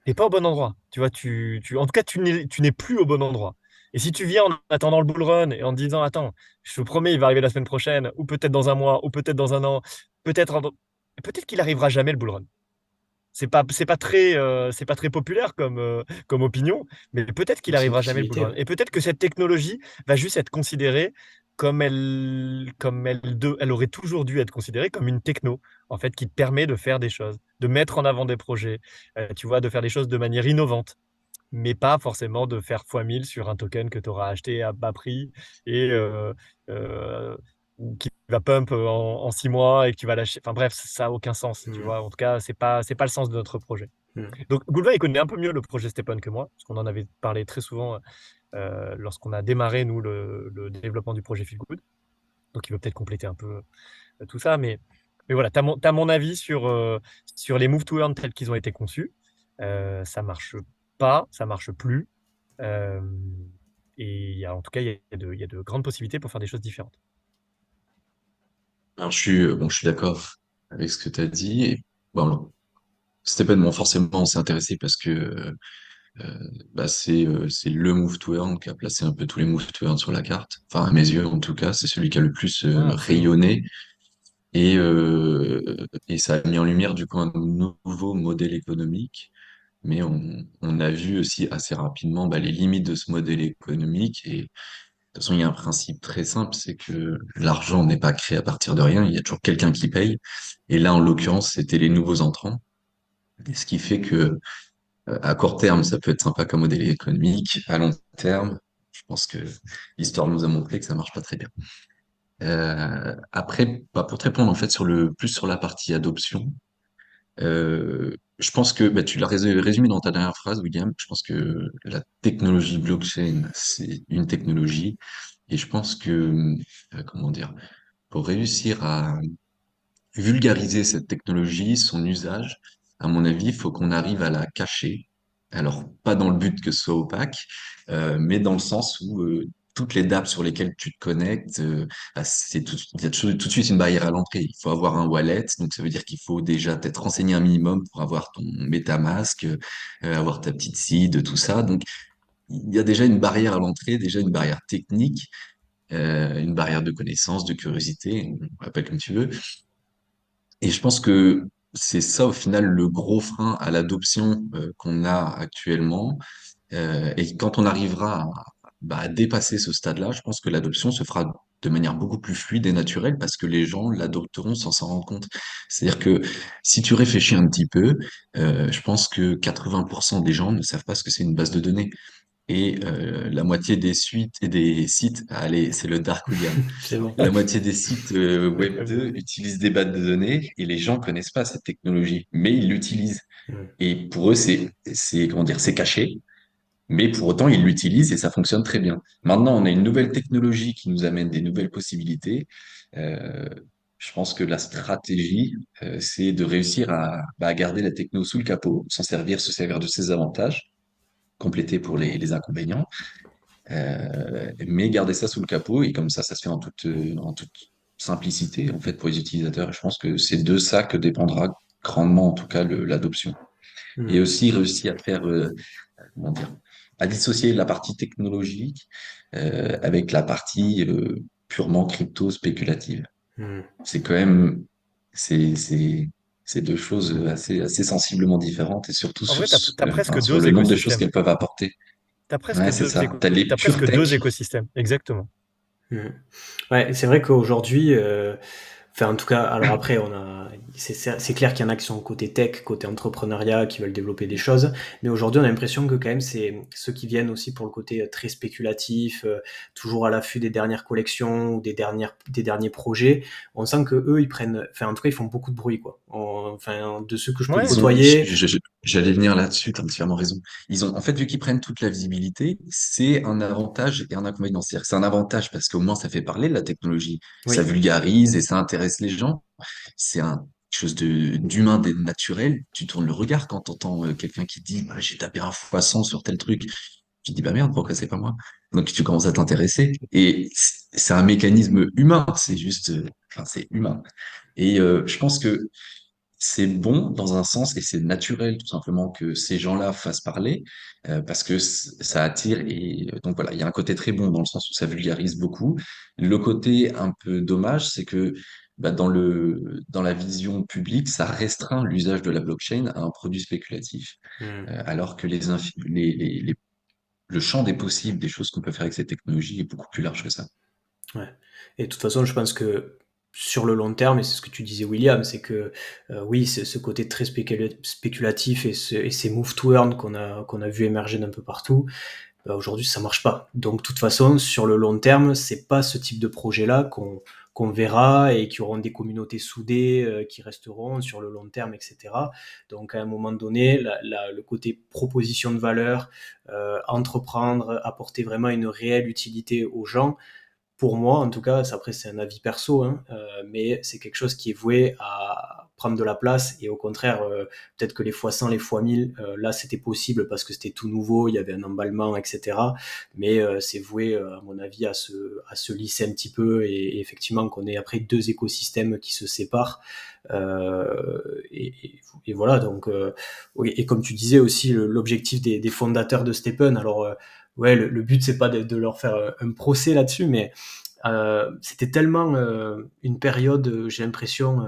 [SPEAKER 3] t'es pas au bon endroit. Tu vois, en tout cas, tu n'es plus au bon endroit. Et si tu viens en attendant le bull run et en te disant, attends, je te promets, il va arriver la semaine prochaine, ou peut-être dans un mois, ou peut-être dans un an, peut-être, peut-être qu'il arrivera jamais le bull run. C'est pas très populaire comme opinion, mais peut-être qu'il
[SPEAKER 1] C'est une
[SPEAKER 3] arrivera jamais le bull
[SPEAKER 1] possibilité.
[SPEAKER 3] run. Et peut-être que cette technologie va juste être considérée elle aurait toujours dû être considérée comme une techno, en fait, qui te permet de faire des choses, de mettre en avant des projets, tu vois, de faire des choses de manière innovante, mais pas forcément de faire x 1000 sur un token que tu auras acheté à bas prix et euh, qui va pump en 6 mois et que tu vas lâcher. Enfin bref, ça n'a aucun sens, tu
[SPEAKER 1] Mm.
[SPEAKER 3] vois. En tout cas, c'est pas le sens de notre projet.
[SPEAKER 1] Mm.
[SPEAKER 3] Donc, Goulva, il connaît un peu mieux le projet Stepan que moi, parce qu'on en avait parlé très souvent lorsqu'on a démarré, nous, le développement du projet Feel Good. Donc, il veut peut-être compléter un peu tout ça. Mais voilà, tu as mon avis sur les move to earn tels qu'ils ont été conçus. Ça marche pas, ça marche plus. Euh, et en tout cas, il y a de grandes possibilités pour faire des choses différentes.
[SPEAKER 2] Alors, je suis d'accord avec ce que tu as dit. Et, bon, cet événement, forcément, on s'est intéressé parce que bah, c'est le move to earn qui a placé un peu tous les move to earn sur la carte. Enfin, à mes yeux, en tout cas, c'est celui qui a le plus
[SPEAKER 3] Ah, absolument.
[SPEAKER 2] rayonné. Et ça a mis en lumière, du coup, un nouveau modèle économique. Mais on a vu aussi assez rapidement bah, les limites de ce modèle économique. Et de toute façon, il y a un principe très simple, c'est que l'argent n'est pas créé à partir de rien. Il y a toujours quelqu'un qui paye. Et là, en l'occurrence, c'était les nouveaux entrants. Et ce qui fait que à court terme, ça peut être sympa comme modèle économique. À long terme, je pense que l'histoire nous a montré que ça marche pas très bien. Après, bah, pour te répondre en fait plus sur la partie adoption, je pense que bah, tu l'as résumé dans ta dernière phrase, William. Je pense que la technologie blockchain, c'est une technologie, et je pense que comment dire, pour réussir à vulgariser cette technologie, son usage, à mon avis, il faut qu'on arrive à la cacher. Alors, pas dans le but que ce soit opaque, mais dans le sens où toutes les dApps sur lesquelles tu te connectes, bah, il y a tout de suite une barrière à l'entrée. Il faut avoir un wallet, donc ça veut dire qu'il faut déjà t'être renseigné un minimum pour avoir ton MetaMask, avoir ta petite seed, tout ça. Donc, il y a déjà une barrière à l'entrée, déjà une barrière technique, une barrière de connaissance, de curiosité, on l'appelle comme tu veux. Et je pense que c'est ça, au final, le gros frein à l'adoption qu'on a actuellement. Et quand on arrivera à dépasser ce stade-là, je pense que l'adoption se fera de manière beaucoup plus fluide et naturelle parce que les gens l'adopteront sans s'en rendre compte. C'est-à-dire que si tu réfléchis un petit peu, je pense que 80% des gens ne savent pas ce que c'est une base de données. Et la moitié des suites et des sites, allez, c'est le dark web.
[SPEAKER 1] C'est bon.
[SPEAKER 2] La moitié des sites
[SPEAKER 3] Ouais,
[SPEAKER 2] Web 2 utilisent des bases de données et les gens connaissent pas cette technologie, mais ils l'utilisent.
[SPEAKER 1] Mm.
[SPEAKER 2] Et pour eux, comment dire, c'est caché, mais pour autant, ils l'utilisent et ça fonctionne très bien. Maintenant, on a une nouvelle technologie qui nous amène des nouvelles possibilités. Euh, je pense que la stratégie, c'est de réussir à garder la techno sous le capot, se servir de ses avantages, compléter pour les inconvénients, mais garder ça sous le capot et comme ça se fait en toute simplicité en fait pour les utilisateurs. Et je pense que c'est de ça que dépendra grandement en tout cas l'adoption. Et
[SPEAKER 1] Mm.
[SPEAKER 2] aussi réussir à faire comment dire, à dissocier la partie technologique avec la partie purement crypto spéculative.
[SPEAKER 1] Mm.
[SPEAKER 2] C'est quand même c'est c'est c'est deux choses assez sensiblement différentes et surtout
[SPEAKER 3] En vrai, tu as
[SPEAKER 2] enfin,
[SPEAKER 3] presque
[SPEAKER 2] sur
[SPEAKER 3] deux
[SPEAKER 2] le nombre de choses
[SPEAKER 3] écosystèmes.
[SPEAKER 2] qu'elles peuvent apporter.
[SPEAKER 3] Tu as presque
[SPEAKER 2] Ouais, c'est
[SPEAKER 3] deux,
[SPEAKER 2] ça. T'as les
[SPEAKER 3] t'as
[SPEAKER 2] pure
[SPEAKER 3] presque deux
[SPEAKER 2] tech.
[SPEAKER 3] écosystèmes, exactement.
[SPEAKER 1] Mm. Ouais, c'est vrai qu'aujourd'hui, enfin en tout cas, alors après, c'est clair qu'il y en a qui sont côté tech, côté entrepreneuriat, qui veulent développer des choses, mais aujourd'hui, on a l'impression que quand même, c'est ceux qui viennent aussi pour le côté très spéculatif, toujours à l'affût des dernières collections ou des derniers projets. On sent que eux, ils prennent, enfin en tout cas, ils font beaucoup de bruit, quoi. Enfin, de ceux que je peux
[SPEAKER 3] Ouais,
[SPEAKER 1] côtoyer,
[SPEAKER 2] J'allais venir là-dessus, t'as entièrement raison. En fait, vu qu'ils prennent toute la visibilité, c'est un avantage et un inconvénient. C'est-à-dire que c'est un avantage parce qu'au moins ça fait parler de la technologie, ça
[SPEAKER 1] oui.
[SPEAKER 2] vulgarise et ça intéresse les gens. C'est quelque chose d'humain, de naturel. Tu tournes le regard quand t'entends quelqu'un qui dit, bah, j'ai tapé un fois 100 sur tel truc. Tu te dis, bah merde, pourquoi c'est pas moi? Donc tu commences à t'intéresser. Et c'est un mécanisme humain, c'est juste, enfin, c'est humain. Et je pense que c'est bon dans un sens et c'est naturel tout simplement que ces gens-là fassent parler parce que ça attire et donc voilà, il y a un côté très bon dans le sens où ça vulgarise beaucoup. Le côté un peu dommage, c'est que dans la vision publique, ça restreint l'usage de la blockchain à un produit spéculatif,
[SPEAKER 1] Mm.
[SPEAKER 2] alors que le champ des possibles, des choses qu'on peut faire avec ces technologies est beaucoup plus large que ça.
[SPEAKER 1] Ouais. Et de toute façon, je pense que sur le long terme, et c'est ce que tu disais, William, c'est que oui, c'est ce côté très spéculatif et ces move to earn qu'on a vu émerger d'un peu partout, bah, aujourd'hui, ça marche pas. Donc, de toute façon, sur le long terme, c'est pas ce type de projet-là qu'on verra et qui auront des communautés soudées, qui resteront sur le long terme, etc. Donc, à un moment donné, le côté proposition de valeur, entreprendre, apporter vraiment une réelle utilité aux gens, pour moi, en tout cas, après c'est un avis perso, hein, mais c'est quelque chose qui est voué à prendre de la place et au contraire, peut-être que les fois 100, les fois 1000, là c'était possible parce que c'était tout nouveau, il y avait un emballement, etc. Mais c'est voué, à mon avis, à se lisser un petit peu et effectivement qu'on ait après deux écosystèmes qui se séparent. Et voilà, donc, oui, et comme tu disais aussi, l'objectif des fondateurs de Stephen, alors ouais, le but c'est pas de leur faire un procès là-dessus, mais c'était tellement une période, j'ai l'impression,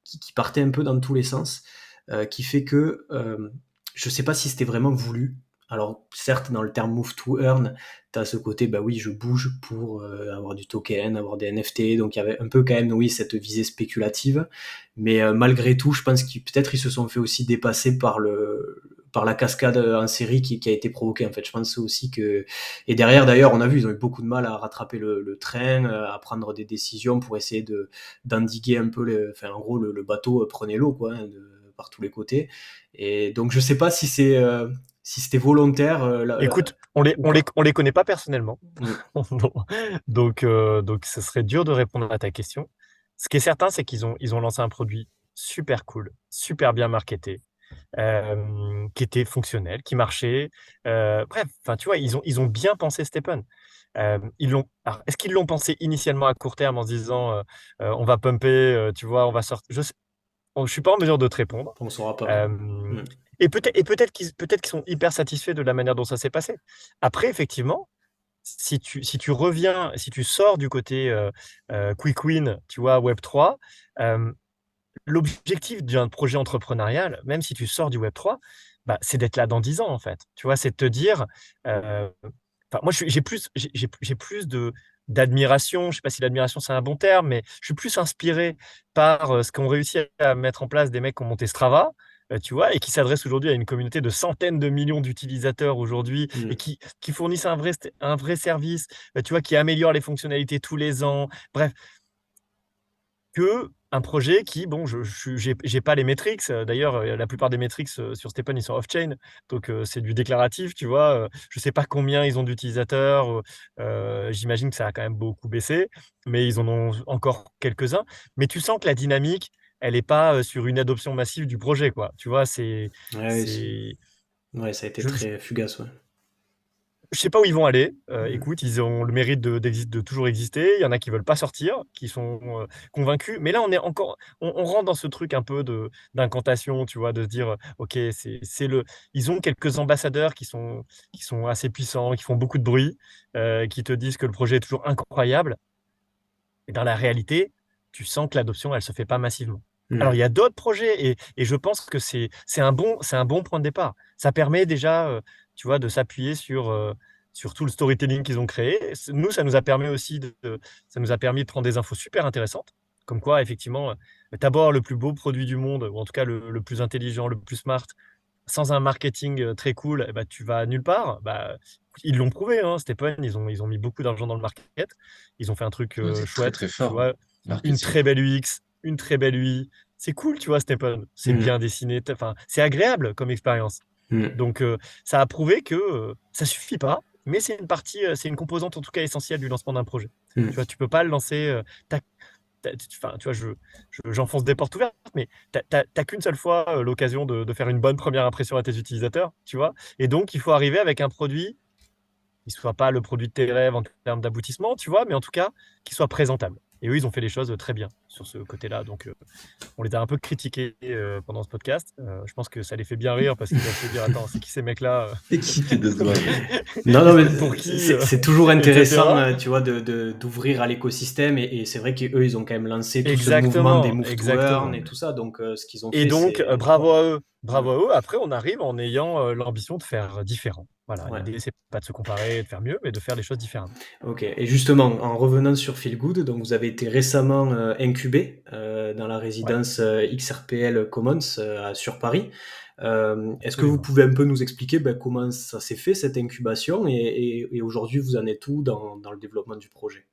[SPEAKER 1] qui partait un peu dans tous les sens, qui fait que je sais pas si c'était vraiment voulu. Alors certes, dans le terme move to earn, tu as ce côté, bah oui, je bouge pour avoir du token, avoir des NFT, donc il y avait un peu quand même, oui, cette visée spéculative, mais malgré tout, je pense qu'ils peut-être ils se sont fait aussi dépasser par la cascade en série qui a été provoquée. En fait, je pense aussi que et derrière, d'ailleurs, on a vu, ils ont eu beaucoup de mal à rattraper le train, à prendre des décisions pour essayer d'endiguer un peu, enfin, en gros, le bateau prenait l'eau, quoi, hein, par tous les côtés. Et donc, je sais pas si c'était volontaire
[SPEAKER 3] écoute,
[SPEAKER 1] ou pas.
[SPEAKER 3] on les connaît pas personnellement,
[SPEAKER 1] Mm.
[SPEAKER 3] donc ce serait dur de répondre à ta question. Ce qui est certain, c'est ils ont lancé un produit super cool, super bien marketé, qui était fonctionnel, qui marchait. Bref, enfin, tu vois, ils ont bien pensé Stephen. Alors, est-ce qu'ils l'ont pensé initialement à court terme en se disant, on va pumper, tu vois, on va sortir. Je suis pas en mesure de te répondre.
[SPEAKER 1] On saura pas.
[SPEAKER 3] Euh,
[SPEAKER 1] Mm.
[SPEAKER 3] peut-être qu'ils sont hyper satisfaits de la manière dont ça s'est passé. Après, effectivement, si tu reviens, si tu sors du côté quick win, tu vois, Web3, l'objectif d'un projet entrepreneurial, même si tu sors du Web3, bah, c'est d'être là dans 10 ans, en fait. Tu vois, c'est de te dire, moi, j'ai plus d'admiration. Je ne sais pas si l'admiration, c'est un bon terme, mais je suis plus inspiré par ce qu'ont réussi à mettre en place des mecs qui ont monté Strava, tu vois, et qui s'adressent aujourd'hui à une communauté de centaines de millions d'utilisateurs aujourd'hui et qui fournissent un vrai service, tu vois, qui améliore les fonctionnalités tous les ans. Bref, que un projet qui, bon, j'ai pas les métriques. D'ailleurs, la plupart des métriques sur Stepen, ils sont off-chain, donc c'est du déclaratif, tu vois. Je sais pas combien ils ont d'utilisateurs. J'imagine que ça a quand même beaucoup baissé, mais ils en ont encore quelques-uns. Mais tu sens que la dynamique, elle est pas sur une adoption massive du projet, quoi. Tu vois,
[SPEAKER 1] Ouais, ouais, ça a été
[SPEAKER 3] je,
[SPEAKER 1] très fugace, ouais.
[SPEAKER 3] je sais pas où ils vont aller.
[SPEAKER 1] Mm.
[SPEAKER 3] Écoute, ils ont le mérite de toujours exister. Il y en a qui veulent pas sortir, qui sont convaincus. Mais là, on rentre dans ce truc un peu d'incantation, tu vois, de se dire, ok, ils ont quelques ambassadeurs qui sont assez puissants, qui font beaucoup de bruit, qui te disent que le projet est toujours incroyable. Et dans la réalité, tu sens que l'adoption, elle se fait pas massivement. Alors, il y a d'autres projets et je pense que c'est un bon point de départ. Ça permet déjà, tu vois, de s'appuyer sur tout le storytelling qu'ils ont créé. Nous, ça nous a permis aussi ça nous a permis de prendre des infos super intéressantes, comme quoi, effectivement, d'abord le plus beau produit du monde, ou en tout cas le plus intelligent, le plus smart, sans un marketing très cool, eh ben, tu vas nulle part. Bah, ils l'ont prouvé, hein, Stephen, ils ont mis beaucoup d'argent dans le market. Ils ont fait un truc
[SPEAKER 2] Ouais, c'est très
[SPEAKER 3] chouette,
[SPEAKER 2] très
[SPEAKER 3] tu
[SPEAKER 2] fort, hein,
[SPEAKER 3] vois, une
[SPEAKER 2] marketing.
[SPEAKER 3] très belle UX, une très belle UI. C'est cool, tu vois, Stephen. C'est
[SPEAKER 1] Mm.
[SPEAKER 3] bien dessiné, enfin, c'est agréable comme expérience.
[SPEAKER 1] Mm.
[SPEAKER 3] Donc, ça a prouvé que ça suffit pas, mais c'est une composante en tout cas essentielle du lancement d'un projet.
[SPEAKER 1] Mm.
[SPEAKER 3] Tu vois, tu peux pas le lancer. Enfin, tu vois, j'enfonce des portes ouvertes, mais t'as qu'une seule fois l'occasion de faire une bonne première impression à tes utilisateurs, tu vois. Et donc, il faut arriver avec un produit qui soit pas le produit de tes rêves en termes d'aboutissement, tu vois, mais en tout cas, qui soit présentable. Et eux, ils ont fait les choses très bien sur ce côté-là. Donc, on les a un peu critiqués pendant ce podcast. Je pense que ça les fait bien rire parce qu'ils doivent se dire, attends, c'est qui ces mecs-là
[SPEAKER 2] Et qui te déçoit?
[SPEAKER 1] Non,
[SPEAKER 3] Ils
[SPEAKER 1] non,
[SPEAKER 3] se
[SPEAKER 1] mais
[SPEAKER 3] prennent pour qui
[SPEAKER 1] c'est toujours intéressant,
[SPEAKER 3] etc.
[SPEAKER 1] tu vois, d'ouvrir à l'écosystème. Et c'est vrai qu'eux, ils ont quand même lancé tout ce mouvement des
[SPEAKER 3] Exactement,
[SPEAKER 1] move to earn
[SPEAKER 3] exactement.
[SPEAKER 1] et tout ça. Donc, ce qu'ils ont
[SPEAKER 3] Et
[SPEAKER 1] fait,
[SPEAKER 3] donc,
[SPEAKER 1] c'est.
[SPEAKER 3] bravo à eux.
[SPEAKER 1] Mm.
[SPEAKER 3] Bravo à eux. Après, on arrive en ayant l'ambition de faire différent. Voilà,
[SPEAKER 1] Ouais.
[SPEAKER 3] l'idée, c'est pas de se comparer et de faire mieux, mais de faire les choses différemment.
[SPEAKER 1] Ok. Et justement, en revenant sur Feel Good, donc vous avez été récemment incubé dans la
[SPEAKER 3] Ouais,
[SPEAKER 1] résidence XRPL Commons sur Paris. Est-ce que vous
[SPEAKER 3] absolument.
[SPEAKER 1] pouvez un peu nous expliquer comment ça s'est fait cette incubation et aujourd'hui vous en êtes où dans le développement du projet?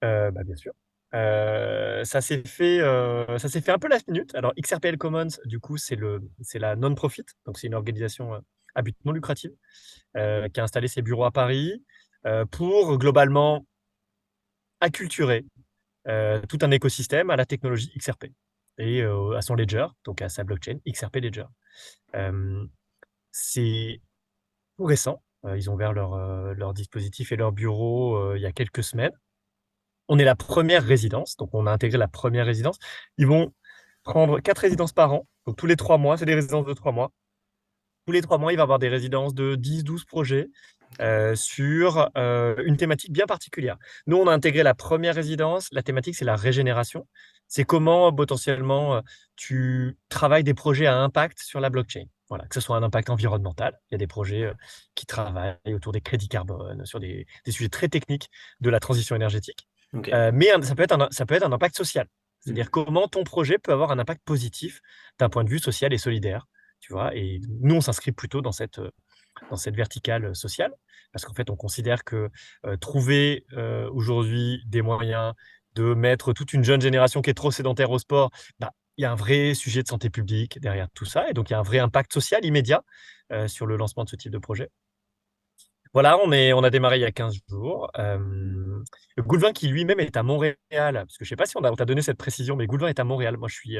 [SPEAKER 3] Bah, bien sûr. Ça s'est fait un peu last minute. Alors, XRPL Commons, du coup, c'est la non-profit, donc c'est une organisation à but non lucratif qui a installé ses bureaux à Paris pour globalement acculturer tout un écosystème à la technologie XRP et à son ledger, donc à sa blockchain XRP Ledger. Euh, c'est tout récent. Ils ont ouvert leur dispositif et leur bureau il y a quelques semaines. On est la première résidence, donc on a intégré la première résidence. Ils vont prendre 4 résidences par an, donc tous les 3 mois, c'est des résidences de 3 mois. Tous les 3 mois, il va y avoir des résidences de 10-12 projets sur une thématique bien particulière. Nous, on a intégré la première résidence. La thématique, c'est la régénération. C'est comment potentiellement tu travailles des projets à impact sur la blockchain. Voilà, que ce soit un impact environnemental. Il y a des projets qui travaillent autour des crédits carbone, sur des sujets très techniques de la transition énergétique.
[SPEAKER 1] Ok.
[SPEAKER 3] Mais ça peut être un impact social.
[SPEAKER 1] Mm.
[SPEAKER 3] C'est-à-dire comment ton projet peut avoir un impact positif d'un point de vue social et solidaire. Tu vois, et nous, on s'inscrit plutôt dans cette verticale sociale, parce qu'en fait, on considère que trouver aujourd'hui des moyens de mettre toute une jeune génération qui est trop sédentaire au sport, bah, il y a un vrai sujet de santé publique derrière tout ça, et donc il y a un vrai impact social immédiat sur le lancement de ce type de projet. Voilà, on a démarré il y a 15 jours. Goulvin, qui lui-même est à Montréal, parce que je ne sais pas si on t'a donné cette précision, mais Goulvin est à Montréal. Moi, je suis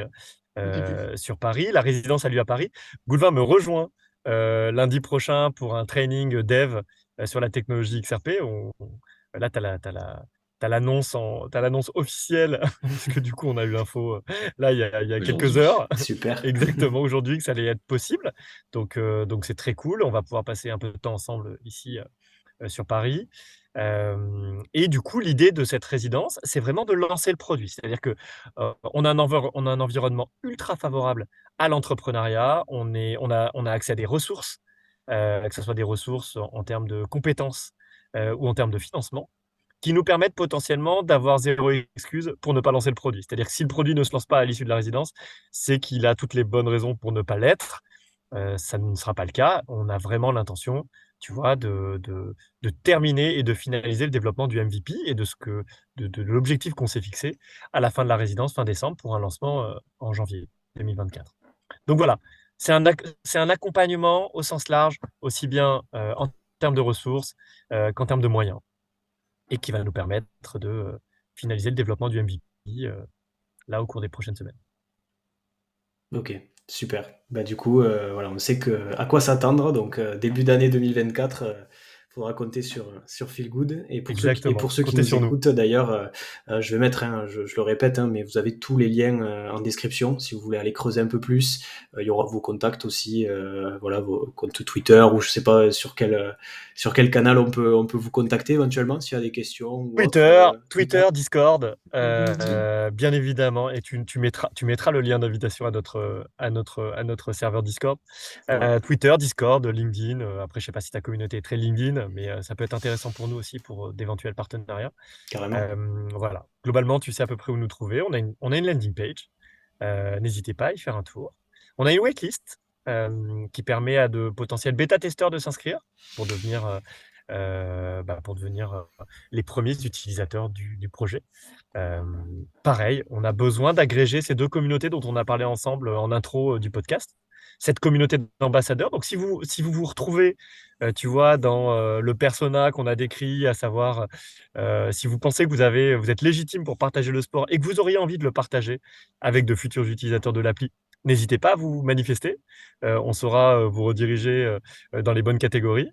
[SPEAKER 2] Ok.
[SPEAKER 3] sur Paris. La résidence a lieu à Paris. Goulvin me rejoint lundi prochain pour un training dev sur la technologie XRP. Là, tu as t'as l'annonce officielle, parce que du coup, on a eu l'info là, il y a quelques
[SPEAKER 2] Aujourd'hui.
[SPEAKER 3] heures,
[SPEAKER 1] Super.
[SPEAKER 3] exactement aujourd'hui, que ça allait être possible. Donc c'est très cool. On va pouvoir passer un peu de temps ensemble ici sur Paris. Et du coup, l'idée de cette résidence, c'est vraiment de lancer le produit. C'est-à-dire que on a un environnement ultra favorable à l'entrepreneuriat. On a accès à des ressources, que ce soit des ressources en termes de compétences ou en termes de financement, qui nous permettent potentiellement d'avoir zéro excuse pour ne pas lancer le produit. C'est-à-dire que si le produit ne se lance pas à l'issue de la résidence, c'est qu'il a toutes les bonnes raisons pour ne pas l'être. Ça ne sera pas le cas. On a vraiment l'intention, tu vois, de terminer et de finaliser le développement du MVP et de l'objectif qu'on s'est fixé à la fin de la résidence, fin décembre, pour un lancement en janvier 2024. Donc voilà, c'est un accompagnement au sens large, aussi bien en termes de ressources qu'en termes de moyens, et qui va nous permettre de finaliser le développement du MVP là au cours des prochaines semaines.
[SPEAKER 1] Ok, super. Bah, du coup, voilà, on sait à quoi s'attendre. Donc, début d'année 2024, faudra compter sur Feel Good. Et
[SPEAKER 3] Exactement,
[SPEAKER 1] pour ceux qui
[SPEAKER 3] comptez
[SPEAKER 1] nous
[SPEAKER 3] sur nous.
[SPEAKER 1] écoutent, d'ailleurs, je vais mettre, je le répète, mais vous avez tous les liens en description si vous voulez aller creuser un peu plus. Il y aura vos contacts aussi, voilà, vos comptes Twitter ou je sais pas sur quel canal on peut vous contacter éventuellement s'il y a des questions ou autre. Twitter.
[SPEAKER 3] Twitter, Discord,
[SPEAKER 2] LinkedIn.
[SPEAKER 3] bien évidemment, et tu mettras le lien d'invitation à notre serveur Discord.
[SPEAKER 1] Ouais,
[SPEAKER 3] Twitter, Discord, LinkedIn. Après, je sais pas si ta communauté est très LinkedIn, mais ça peut être intéressant pour nous aussi pour d'éventuels partenariats.
[SPEAKER 1] carrément.
[SPEAKER 3] Voilà. Globalement, tu sais à peu près où nous trouver. On a une landing page. N'hésitez pas à y faire un tour. On a une waitlist qui permet à de potentiels bêta-testeurs de s'inscrire pour devenir, pour devenir les premiers utilisateurs du projet. Pareil, on a besoin d'agréger ces deux communautés dont on a parlé ensemble en intro du podcast. Cette communauté d'ambassadeurs. Donc, si vous retrouvez, tu vois, dans le persona qu'on a décrit, à savoir, si vous pensez que vous êtes légitime pour partager le sport et que vous auriez envie de le partager avec de futurs utilisateurs de l'appli, n'hésitez pas à vous manifester. On saura vous rediriger dans les bonnes catégories.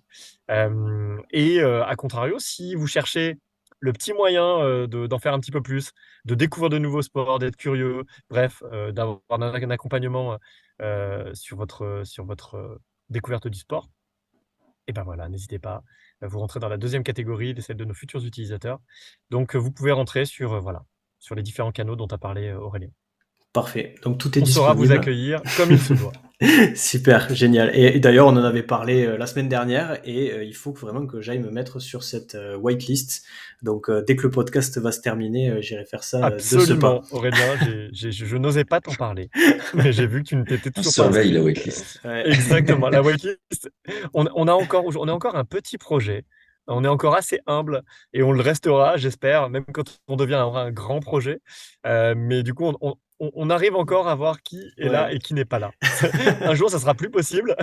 [SPEAKER 3] À contrario, si vous cherchez le petit moyen d'en faire un petit peu plus, de découvrir de nouveaux sports, d'être curieux, bref, d'avoir un accompagnement sur votre découverte du sport, et ben voilà, n'hésitez pas. Vous rentrez dans la deuxième catégorie, celle de nos futurs utilisateurs. Donc, vous pouvez rentrer sur les différents canaux dont a parlé Aurélien.
[SPEAKER 1] Parfait. Donc tout est
[SPEAKER 3] On saura vous
[SPEAKER 1] disponible.
[SPEAKER 3] accueillir comme il se doit.
[SPEAKER 1] Super, génial. Et d'ailleurs, on en avait parlé la semaine dernière et il faut vraiment que j'aille me mettre sur cette whitelist. Donc dès que le podcast va se terminer, j'irai faire ça de ce pas.
[SPEAKER 3] Absolument, Aurélien, je n'osais pas t'en parler, mais j'ai vu que tu ne t'étais
[SPEAKER 2] On
[SPEAKER 3] toujours pas
[SPEAKER 2] surveille
[SPEAKER 3] inscrit.
[SPEAKER 2] la waitlist.
[SPEAKER 1] Ouais.
[SPEAKER 3] Exactement, la waitlist, on a encore un petit projet, on est encore assez humble et on le restera, j'espère, même quand on deviendra un grand projet. Mais du coup, on arrive encore à voir qui est là
[SPEAKER 1] Ouais.
[SPEAKER 3] et qui n'est pas là. Un jour, ça sera plus possible,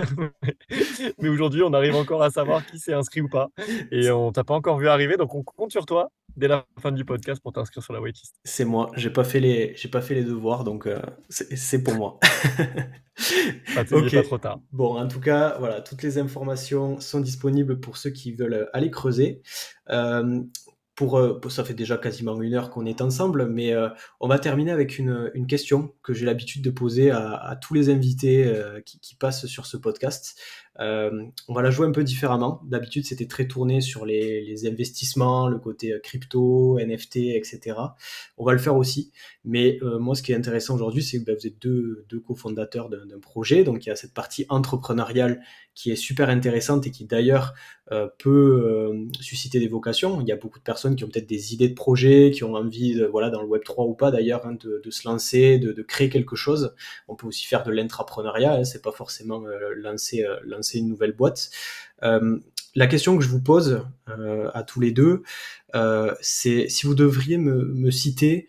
[SPEAKER 3] mais aujourd'hui, on arrive encore à savoir qui s'est inscrit ou pas. Et on t'a pas encore vu arriver, donc on compte sur toi dès la fin du podcast pour t'inscrire sur la waitlist.
[SPEAKER 1] C'est moi. J'ai pas fait les devoirs, donc c'est pour moi.
[SPEAKER 3] Il n'est
[SPEAKER 1] Ok.
[SPEAKER 3] pas trop tard.
[SPEAKER 1] Bon, en tout cas, voilà, toutes les informations sont disponibles pour ceux qui veulent aller creuser. Euh, ça fait déjà quasiment 1 heure qu'on est ensemble, mais on va terminer avec une question que j'ai l'habitude de poser à tous les invités qui passent sur ce podcast. On va la jouer un peu différemment. D'habitude, c'était très tourné sur les investissements, le côté crypto, NFT, etc. On va le faire aussi. Mais moi, ce qui est intéressant aujourd'hui, c'est que vous êtes deux cofondateurs d'un projet. Donc, il y a cette partie entrepreneuriale qui est super intéressante et qui d'ailleurs peut susciter des vocations. Il y a beaucoup de personnes qui ont peut-être des idées de projets, qui ont envie, voilà, dans le Web3 ou pas d'ailleurs, hein, de se lancer, de créer quelque chose. On peut aussi faire de l'intrapreneuriat, hein, c'est pas forcément lancer une nouvelle boîte. La question que je vous pose à tous les deux, c'est si vous devriez me citer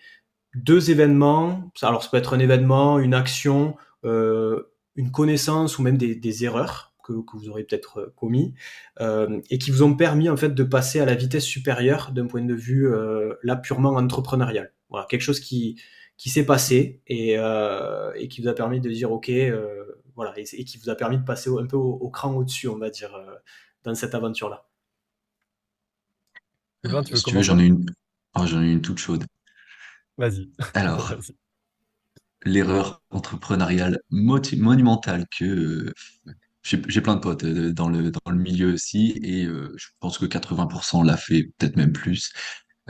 [SPEAKER 1] 2 événements, alors ça peut être un événement, une action, une connaissance ou même des erreurs que vous aurez peut-être commis et qui vous ont permis en fait de passer à la vitesse supérieure d'un point de vue là purement entrepreneurial. Voilà, quelque chose qui s'est passé et qui vous a permis de dire ok, voilà, et qui vous a permis de passer un peu au cran au-dessus, on va dire, dans cette aventure-là.
[SPEAKER 3] Sylvain, tu veux
[SPEAKER 2] Si tu veux, j'en
[SPEAKER 3] commencer?
[SPEAKER 2] ai une. Oh, j'en ai une toute chaude.
[SPEAKER 3] Vas-y.
[SPEAKER 2] Alors,
[SPEAKER 3] Vas-y.
[SPEAKER 2] l'erreur entrepreneuriale monumentale que j'ai plein de potes dans le milieu aussi, et je pense que 80% l'a fait, peut-être même plus.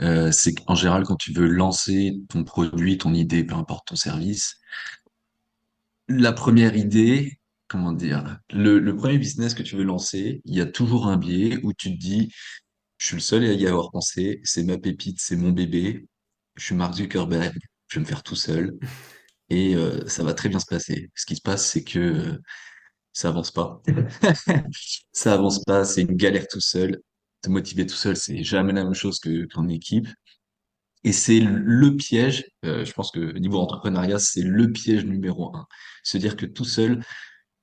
[SPEAKER 2] C'est qu'en général, quand tu veux lancer ton produit, ton idée, peu importe ton service, la première idée, comment dire, le premier business que tu veux lancer, il y a toujours un biais où tu te dis, je suis le seul à y avoir pensé, c'est ma pépite, c'est mon bébé, je suis Mark Zuckerberg, je vais me faire tout seul et ça va très bien se passer. Ce qui se passe, c'est que ça avance pas. Ça avance pas, c'est une galère tout seul. Te motiver tout seul, c'est jamais la même chose que qu'en équipe. Et c'est le piège, je pense que niveau entrepreneuriat, c'est le piège numéro un. Se dire que tout seul,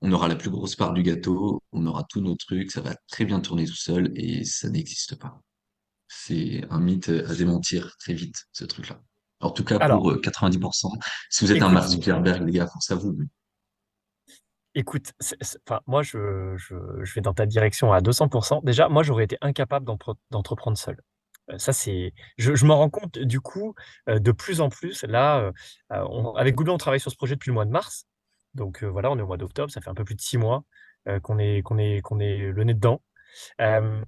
[SPEAKER 2] on aura la plus grosse part du gâteau, on aura tous nos trucs, ça va très bien tourner tout seul et ça n'existe pas. C'est un mythe à démentir très vite, ce truc-là. En tout cas,
[SPEAKER 3] Alors,
[SPEAKER 2] pour 90%. Si vous êtes un Mark
[SPEAKER 3] écoute,
[SPEAKER 2] Zuckerberg, les gars, force à vous.
[SPEAKER 3] écoute, enfin, moi, je vais dans ta direction à 200%. Déjà, moi, j'aurais été incapable d'entreprendre seul. Ça, je m'en rends compte, du coup, de plus en plus. Là, avec Goulot, on travaille sur ce projet depuis le mois de mars. Donc, voilà, on est au mois d'octobre. Ça fait un peu plus de 6 mois qu'on est le nez dedans. Euh,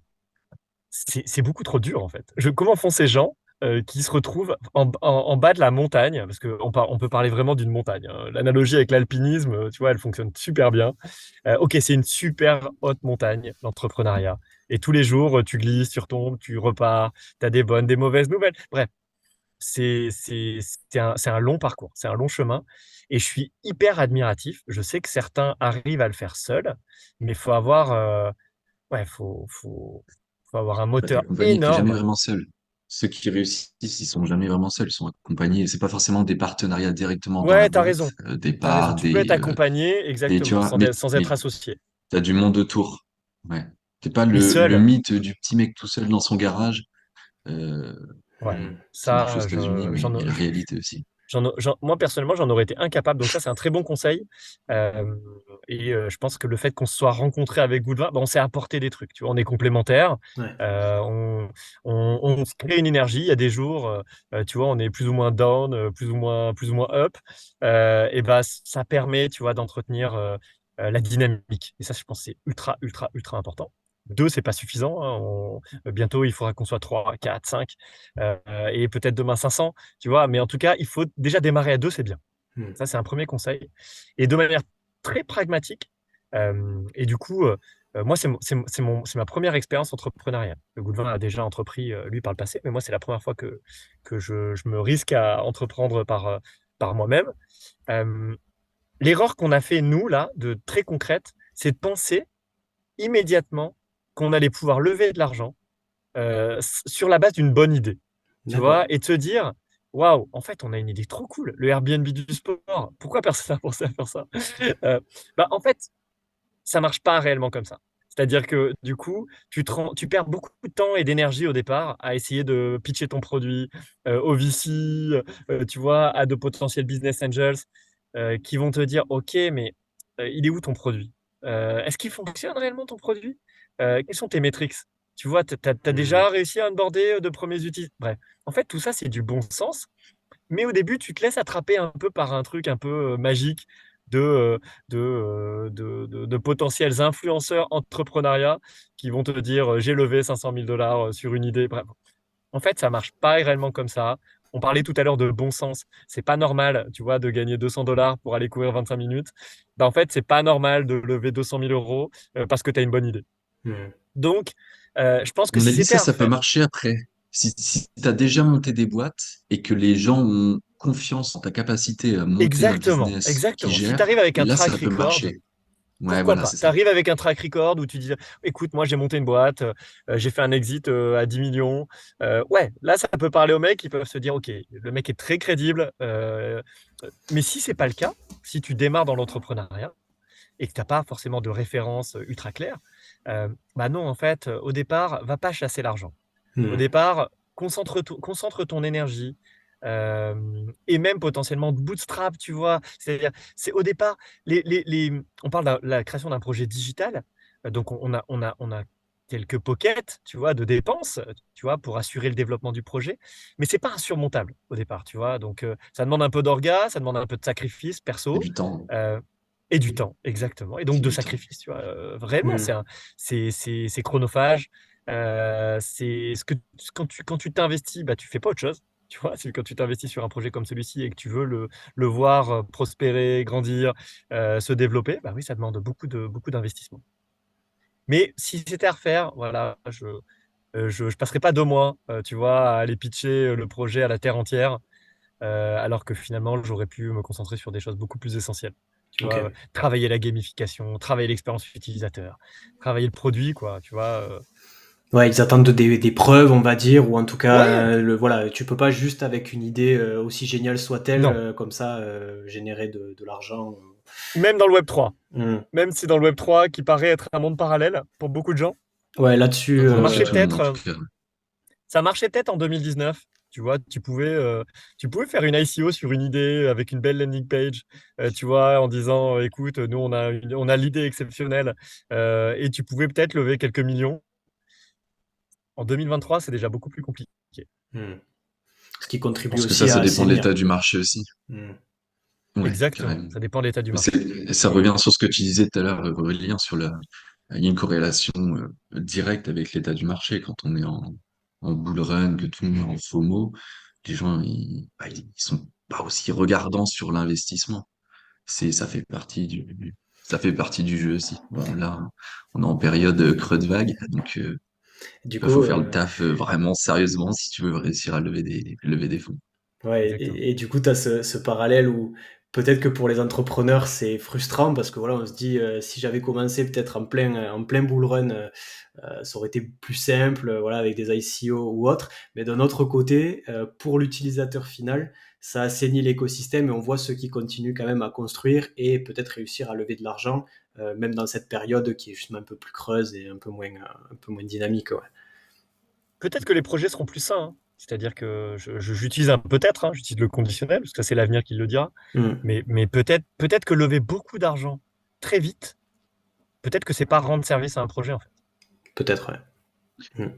[SPEAKER 3] c'est beaucoup trop dur, en fait. Comment font ces gens qui se retrouvent en bas de la montagne, parce qu'on peut parler vraiment d'une montagne, hein. L'analogie avec l'alpinisme, tu vois, elle fonctionne super bien. Ok, c'est une super haute montagne, l'entrepreneuriat. Et tous les jours, tu glisses, tu retombes, tu repars, tu as des bonnes, des mauvaises nouvelles. Bref, c'est un long parcours, c'est un long chemin. Et je suis hyper admiratif. Je sais que certains arrivent à le faire seuls, mais il faut avoir, ouais, faut avoir un
[SPEAKER 2] Bah, t'es
[SPEAKER 3] moteur
[SPEAKER 2] accompagné, t'es jamais
[SPEAKER 3] énorme.
[SPEAKER 2] vraiment seul. Ceux qui réussissent, ils sont jamais vraiment seuls, ils sont accompagnés. C'est pas forcément des partenariats directement dans la
[SPEAKER 3] Ouais, t'as
[SPEAKER 2] boîte,
[SPEAKER 3] raison.
[SPEAKER 2] des
[SPEAKER 3] T'as raison.
[SPEAKER 2] parts,
[SPEAKER 3] Tu peux être accompagné,
[SPEAKER 2] tu
[SPEAKER 3] exactement,
[SPEAKER 2] vois,
[SPEAKER 3] sans
[SPEAKER 2] mais
[SPEAKER 3] être associé.
[SPEAKER 2] t'as du monde autour. Ouais. T'es pas
[SPEAKER 3] Mais
[SPEAKER 2] le
[SPEAKER 3] seul,
[SPEAKER 2] mythe du petit mec tout seul dans son garage, euh,
[SPEAKER 3] ouais.
[SPEAKER 1] Hmm.
[SPEAKER 2] qui marche aux
[SPEAKER 3] Ça,
[SPEAKER 2] États-Unis, mais il y a la réalité aussi.
[SPEAKER 3] moi, personnellement, j'en aurais été incapable. Donc ça, c'est un très bon conseil. Euh, je pense que le fait qu'on se soit rencontré avec Goulevin, on s'est apporté des trucs. Tu vois, on est complémentaires.
[SPEAKER 1] Ouais.
[SPEAKER 3] On se crée une énergie. Il y a des jours, tu vois, on est plus ou moins down, plus ou moins up. Et bah, ça permet, tu vois, d'entretenir la dynamique. Et ça, je pense, que c'est ultra, ultra, ultra important. Deux, c'est pas suffisant, hein. Bientôt, il faudra qu'on soit 3, 4, 5, et peut-être demain 500. Tu vois, mais en tout cas, il faut déjà démarrer à deux, c'est bien.
[SPEAKER 1] Hmm.
[SPEAKER 3] Ça, c'est un premier conseil. Et de manière très pragmatique, et du coup, moi, c'est ma première expérience entrepreneuriale. Le Goulevin a déjà entrepris, lui, par le passé, mais moi, c'est la première fois que je me risque à entreprendre par moi-même. Euh, L'erreur qu'on a fait, nous, là, de très concrète, c'est de penser immédiatement qu'on allait pouvoir lever de l'argent sur la base d'une bonne idée, tu vois,
[SPEAKER 1] D'accord.
[SPEAKER 3] et de se dire, waouh, en fait, on a une idée trop cool, le Airbnb du sport. Pourquoi personne n'a pensé à faire ça? Euh, En fait, ça marche pas réellement comme ça. C'est-à-dire que du coup, tu perds beaucoup de temps et d'énergie au départ à essayer de pitcher ton produit aux VC, tu vois, à de potentiels business angels qui vont te dire, OK, mais il est où ton produit? Est-ce qu'il fonctionne réellement ton produit? Quelles sont tes métriques? Tu vois, tu as
[SPEAKER 1] Hmm.
[SPEAKER 3] déjà réussi à onboarder de premiers utilisateurs. Bref, en fait, tout ça, c'est du bon sens. Mais au début, tu te laisses attraper un peu par un truc un peu magique de, de potentiels influenceurs entrepreneuriat qui vont te dire j'ai levé 500 000 dollars sur une idée. Bref. En fait, ça marche pas réellement comme ça. On parlait tout à l'heure de bon sens. C'est pas normal, tu vois, de gagner 200 dollars pour aller courir 25 minutes. En fait, c'est pas normal de lever 200 000 euros parce que tu as une bonne idée.
[SPEAKER 1] Hmm.
[SPEAKER 3] Donc, je pense
[SPEAKER 2] À
[SPEAKER 3] que
[SPEAKER 2] mon
[SPEAKER 3] si
[SPEAKER 2] avis,
[SPEAKER 3] c'était à
[SPEAKER 2] ça peut
[SPEAKER 3] refaire,
[SPEAKER 2] marcher après. Si tu as déjà monté des boîtes et que les gens ont confiance en ta capacité à monter un
[SPEAKER 3] exactement,
[SPEAKER 2] business qui
[SPEAKER 3] exactement. Si tu
[SPEAKER 2] gère,
[SPEAKER 3] arrives avec un
[SPEAKER 2] là,
[SPEAKER 3] track
[SPEAKER 2] ça peut
[SPEAKER 3] record,
[SPEAKER 2] marcher. Ouais,
[SPEAKER 3] pourquoi
[SPEAKER 2] voilà,
[SPEAKER 3] pas?
[SPEAKER 2] c'est
[SPEAKER 3] Tu
[SPEAKER 2] ça.
[SPEAKER 3] arrives avec un track record où tu dis, écoute, moi j'ai monté une boîte, j'ai fait un exit à 10 millions. Ouais, là ça peut parler aux mecs qui peuvent se dire, ok, le mec est très crédible. Mais si c'est pas le cas, si tu démarres dans l'entrepreneuriat et que tu n'as pas forcément de référence ultra claire, bah non, en fait, au départ, va pas chasser l'argent. Au
[SPEAKER 1] Hmm.
[SPEAKER 3] départ, concentre ton énergie et même potentiellement bootstrap, tu vois. C'est-à-dire, c'est au départ, on parle de la création d'un projet digital. Donc, on a quelques pockets, tu vois, de dépenses, tu vois, pour assurer le développement du projet. Mais c'est pas insurmontable au départ, tu vois. Donc, ça demande un peu d'orga, ça demande un peu de sacrifice
[SPEAKER 2] Et
[SPEAKER 3] perso,
[SPEAKER 2] du temps.
[SPEAKER 3] euh, et du temps, exactement. Et donc
[SPEAKER 2] Et
[SPEAKER 3] de
[SPEAKER 2] du temps.
[SPEAKER 3] sacrifice, tu vois. Vraiment,
[SPEAKER 1] Hmm.
[SPEAKER 3] c'est chronophage. Quand tu t'investis, bah, tu fais pas autre chose. Tu vois, c'est quand tu t'investis sur un projet comme celui-ci et que tu veux le voir prospérer, grandir, se développer, bah oui, ça demande beaucoup d'investissement. Mais si c'était à refaire, voilà, je passerais pas 2 mois, tu vois, à aller pitcher le projet à la terre entière, alors que finalement, j'aurais pu me concentrer sur des choses beaucoup plus essentielles. Tu vois,
[SPEAKER 1] Ok.
[SPEAKER 3] travailler la gamification, travailler l'expérience utilisateur, travailler le produit, quoi, tu vois.
[SPEAKER 1] Ouais, ils attendent des preuves, on va dire, ou en tout cas,
[SPEAKER 3] Ouais,
[SPEAKER 1] voilà, tu peux pas juste avec une idée aussi géniale soit-elle,
[SPEAKER 3] non,
[SPEAKER 1] comme ça, générer de l'argent.
[SPEAKER 3] même dans le Web3,
[SPEAKER 1] Hmm.
[SPEAKER 3] même si dans le Web3, qui paraît être un monde parallèle pour beaucoup de gens,
[SPEAKER 1] Ouais, là-dessus,
[SPEAKER 3] ça
[SPEAKER 2] Enfin, chez
[SPEAKER 3] marchait
[SPEAKER 2] tout le monde,
[SPEAKER 3] peut-être
[SPEAKER 2] en tout cas.
[SPEAKER 3] Ça marchait peut-être en 2019. Tu vois, tu pouvais faire une ICO sur une idée avec une belle landing page, tu vois, en disant, écoute, nous, on a l'idée exceptionnelle, et tu pouvais peut-être lever quelques millions. En 2023, c'est déjà beaucoup plus compliqué.
[SPEAKER 1] hmm. Ce qui
[SPEAKER 2] Je
[SPEAKER 1] contribue
[SPEAKER 2] pense que
[SPEAKER 1] aussi
[SPEAKER 2] ça
[SPEAKER 1] à
[SPEAKER 2] dépend de l'état
[SPEAKER 1] assainir.
[SPEAKER 2] du marché aussi.
[SPEAKER 1] Hmm.
[SPEAKER 2] Ouais,
[SPEAKER 3] Exactement,
[SPEAKER 2] carrément.
[SPEAKER 3] ça dépend de l'état du
[SPEAKER 2] Mais
[SPEAKER 3] marché.
[SPEAKER 2] ça revient sur ce que tu disais tout à l'heure, Aurélien, il y a une corrélation directe avec l'état du marché. Quand on est en bull run, que tout le monde est en FOMO, les gens, ils sont pas aussi regardants sur l'investissement. Ça fait partie du jeu aussi. Bon, là, on est en période creux de vague, donc
[SPEAKER 1] Du
[SPEAKER 2] il
[SPEAKER 1] coup,
[SPEAKER 2] faut faire le taf vraiment sérieusement si tu veux réussir à lever des fonds.
[SPEAKER 1] ouais,
[SPEAKER 3] Exactement.
[SPEAKER 1] et du coup, tu as ce parallèle où peut-être que pour les entrepreneurs, c'est frustrant parce que voilà, on se dit, si j'avais commencé peut-être en plein bull run, ça aurait été plus simple, voilà, avec des ICO ou autres. Mais d'un autre côté, pour l'utilisateur final, ça assainit l'écosystème et on voit ceux qui continuent quand même à construire et peut-être réussir à lever de l'argent, même dans cette période qui est justement un peu plus creuse et un peu moins dynamique. Ouais.
[SPEAKER 3] Peut-être que les projets seront plus sains, hein. C'est-à-dire que j'utilise un peut-être, hein, j'utilise le conditionnel, parce que c'est l'avenir qui le dira.
[SPEAKER 1] Hmm.
[SPEAKER 3] Mais peut-être que lever beaucoup d'argent très vite, peut-être que c'est pas rendre service à un projet, en fait.
[SPEAKER 1] Peut-être, ouais. Hmm.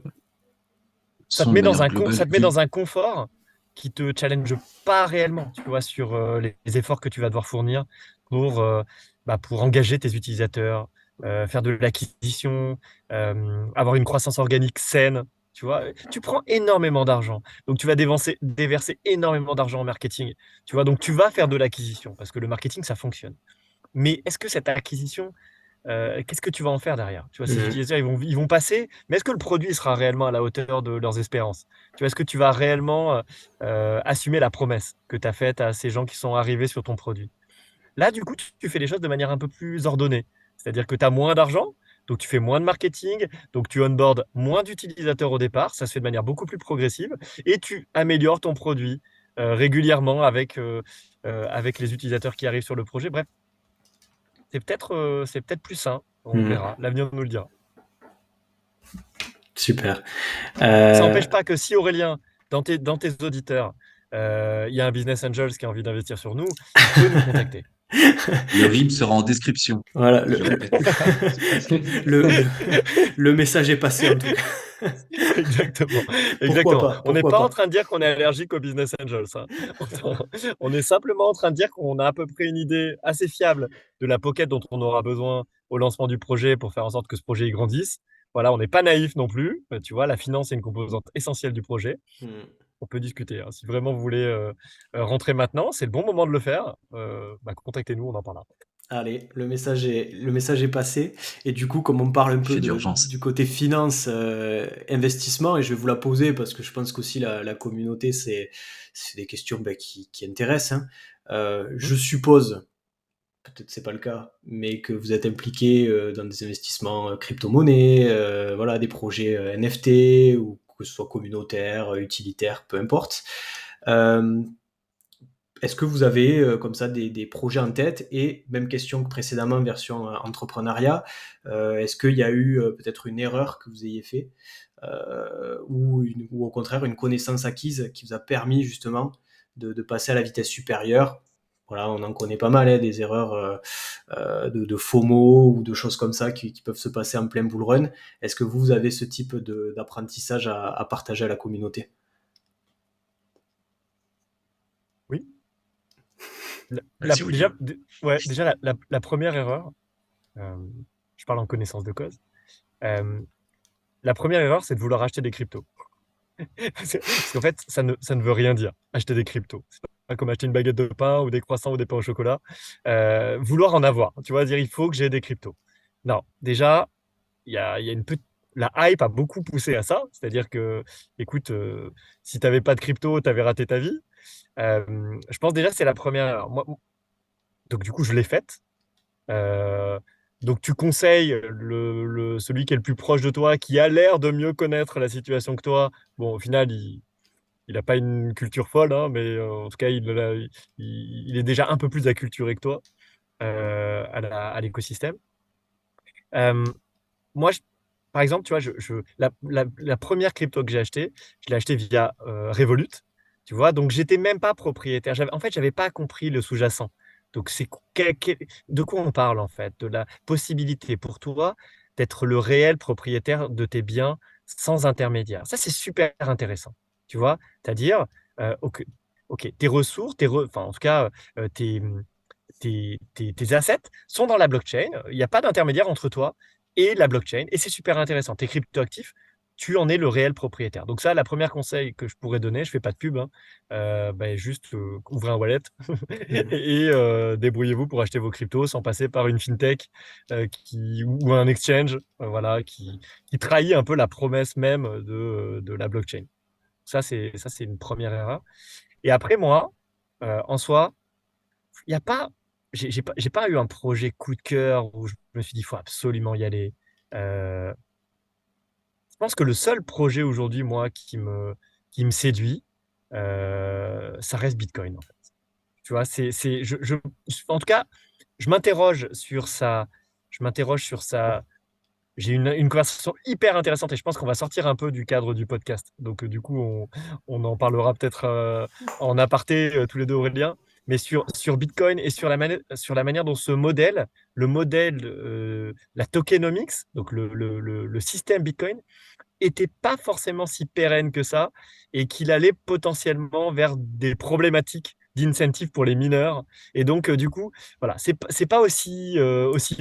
[SPEAKER 2] Sans de manière globale,
[SPEAKER 3] Ça te met dans un confort qui te challenge pas réellement, tu vois, sur les efforts que tu vas devoir fournir pour, pour engager tes utilisateurs, faire de l'acquisition, avoir une croissance organique saine. Tu vois, tu prends énormément d'argent. Donc, tu vas déverser énormément d'argent en marketing. Tu vois, donc tu vas faire de l'acquisition parce que le marketing, ça fonctionne. Mais est-ce que cette acquisition, qu'est-ce que tu vas en faire derrière? Tu vois, ces
[SPEAKER 1] Hmm.
[SPEAKER 3] utilisateurs, ils vont passer, mais est-ce que le produit sera réellement à la hauteur de leurs espérances? Tu vois, est-ce que tu vas réellement assumer la promesse que tu as faite à ces gens qui sont arrivés sur ton produit? Là, du coup, tu fais les choses de manière un peu plus ordonnée. C'est-à-dire que tu as moins d'argent, donc tu fais moins de marketing, donc tu onboardes moins d'utilisateurs au départ, ça se fait de manière beaucoup plus progressive, et tu améliores ton produit régulièrement avec les utilisateurs qui arrivent sur le projet. Bref, c'est peut-être plus sain. On
[SPEAKER 1] Hmm.
[SPEAKER 3] verra. L'avenir nous le dira.
[SPEAKER 1] Super.
[SPEAKER 3] Ça
[SPEAKER 1] Euh,
[SPEAKER 3] n'empêche pas que si Aurélien, dans tes auditeurs, il y a un business angel qui a envie d'investir sur nous, il peut nous contacter.
[SPEAKER 2] le RIB sera en description.
[SPEAKER 1] voilà,
[SPEAKER 2] Je répète.
[SPEAKER 1] le, le message est passé en tout cas.
[SPEAKER 3] Exactement,
[SPEAKER 1] Pourquoi
[SPEAKER 3] exactement.
[SPEAKER 1] pas,
[SPEAKER 3] On n'est
[SPEAKER 1] pourquoi
[SPEAKER 3] pas en
[SPEAKER 1] pas.
[SPEAKER 3] train de dire qu'on est allergique aux business angels, hein. On est simplement en train de dire qu'on a à peu près une idée assez fiable de la pocket dont on aura besoin au lancement du projet pour faire en sorte que ce projet y grandisse. Voilà, on n'est pas naïf non plus. Tu vois, la finance est une composante essentielle du projet.
[SPEAKER 1] Hmm.
[SPEAKER 3] On peut discuter, hein. Si vraiment vous voulez rentrer maintenant, c'est le bon moment de le faire. Contactez-nous, on en parlera.
[SPEAKER 1] Allez, le message est passé. Et du coup, comme on parle un peu
[SPEAKER 2] Fait d'urgence.
[SPEAKER 1] du côté finance, investissement, et je vais vous la poser parce que je pense qu'aussi la communauté, c'est des questions qui intéressent. Hein.
[SPEAKER 3] Mhm.
[SPEAKER 1] Je suppose, peut-être c'est pas le cas, mais que vous êtes impliqué dans des investissements crypto-monnaies, voilà, des projets NFT, ou que ce soit communautaire, utilitaire, peu importe. Euh, Est-ce que vous avez comme ça des projets en tête? Et même question que précédemment, version entrepreneuriat, est-ce qu'il y a eu peut-être une erreur que vous ayez fait ou au contraire une connaissance acquise qui vous a permis justement de passer à la vitesse supérieure? voilà, on en connaît pas mal, hein, des erreurs de FOMO ou de choses comme ça qui peuvent se passer en plein bull run. Est-ce que vous avez ce type d'apprentissage à partager à la communauté?
[SPEAKER 3] Oui.
[SPEAKER 2] Vas-y,
[SPEAKER 3] Déjà,
[SPEAKER 2] William.
[SPEAKER 3] déjà la première erreur, euh, je parle en connaissance de cause, euh, la première erreur, c'est de vouloir acheter des cryptos. Parce qu'en fait, ça ne veut rien dire, acheter des cryptos. C'est pas comme acheter une baguette de pain ou des croissants ou des pains au chocolat. Vouloir en avoir, tu vois, dire il faut que j'ai des cryptos. Non, déjà, il y a une petite. La hype a beaucoup poussé à ça, c'est-à-dire que, écoute, si tu n'avais pas de crypto, tu avais raté ta vie. Je pense déjà c'est la première erreur. Donc du coup, je l'ai faite. Euh, donc tu conseilles celui qui est le plus proche de toi, qui a l'air de mieux connaître la situation que toi. Bon, au final, il n'a pas une culture folle, hein, mais en tout cas, il est déjà un peu plus acculturé que toi à l'écosystème. Euh, Moi, par exemple, tu vois, la première crypto que j'ai achetée, je l'ai achetée via Revolut, tu vois, donc j'étais même pas propriétaire. En fait, j'avais pas compris le sous-jacent. Donc, de quoi on parle en fait? De la possibilité pour toi d'être le réel propriétaire de tes biens sans intermédiaire. Ça, c'est super intéressant, tu vois, c'est-à-dire, ok, tes ressources, enfin, en tout cas, tes assets sont dans la blockchain. Il n'y a pas d'intermédiaire entre toi et la blockchain. Et c'est super intéressant. Tes cryptoactifs, tu en es le réel propriétaire. Donc ça, la première conseil que je pourrais donner, je fais pas de pub, hein, juste ouvrez un wallet
[SPEAKER 1] Mhm.
[SPEAKER 3] et débrouillez-vous pour acheter vos cryptos sans passer par une fintech ou un exchange voilà, qui trahit un peu la promesse même de la blockchain. Ça, c'est une première erreur. Et après, moi, en soi, il y a pas, j'ai pas eu un projet coup de cœur où je me suis dit, il faut absolument y aller. Euh, je pense que le seul projet aujourd'hui, moi, qui me séduit, ça reste Bitcoin, en fait. Tu vois, en tout cas, je m'interroge sur ça. Je m'interroge sur ça. J'ai une conversation hyper intéressante et je pense qu'on va sortir un peu du cadre du podcast. Donc, du coup, on en parlera peut-être en aparté, tous les deux, Aurélien. Mais sur Bitcoin et sur la manière dont le modèle, la tokenomics, donc le système Bitcoin, était pas forcément si pérenne que ça et qu'il allait potentiellement vers des problématiques d'incentive pour les mineurs. Et donc, du coup, voilà, c'est pas aussi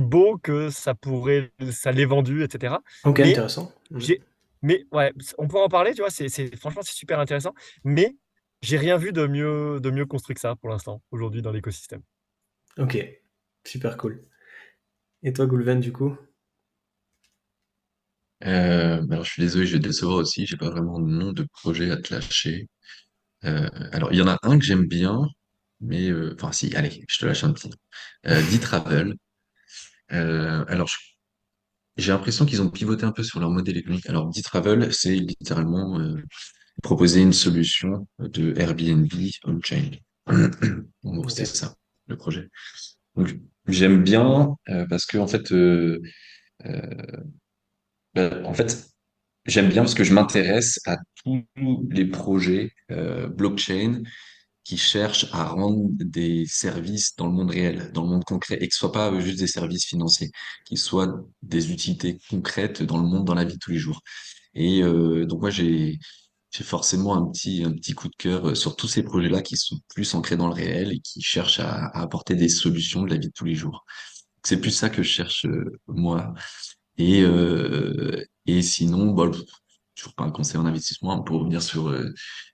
[SPEAKER 3] beau que ça l'est vendu, etc.
[SPEAKER 1] Ok,
[SPEAKER 3] Mais
[SPEAKER 1] intéressant. Mhm.
[SPEAKER 3] mais ouais, on peut en parler, tu vois, franchement, c'est super intéressant. Mais j'ai rien vu de mieux construit que ça pour l'instant, aujourd'hui, dans l'écosystème.
[SPEAKER 1] Ok, super cool. Et toi, Goulven, du coup?
[SPEAKER 2] Alors, je suis désolé, je vais te décevoir aussi. J'ai pas vraiment de nom de projet à te lâcher. Alors, il y en a un que j'aime bien, mais enfin, si, allez, je te lâche un petit nom. D-Travel. Alors, j'ai l'impression qu'ils ont pivoté un peu sur leur modèle économique. Alors, D-Travel, c'est littéralement proposer une solution de Airbnb on-chain. En gros,
[SPEAKER 1] Ok.
[SPEAKER 2] c'était ça, le projet. Donc, j'aime bien parce que, euh, en fait, j'aime bien parce que je m'intéresse à tous les projets blockchain qui cherchent à rendre des services dans le monde réel, dans le monde concret, et que ce soit pas juste des services financiers, qu'ils soient des utilités concrètes dans le monde, dans la vie de tous les jours. Et donc moi j'ai forcément un petit coup de cœur sur tous ces projets-là qui sont plus ancrés dans le réel et qui cherchent à apporter des solutions de la vie de tous les jours. C'est plus ça que je cherche moi. Et sinon, bon, toujours pas un conseil en investissement, pour revenir sur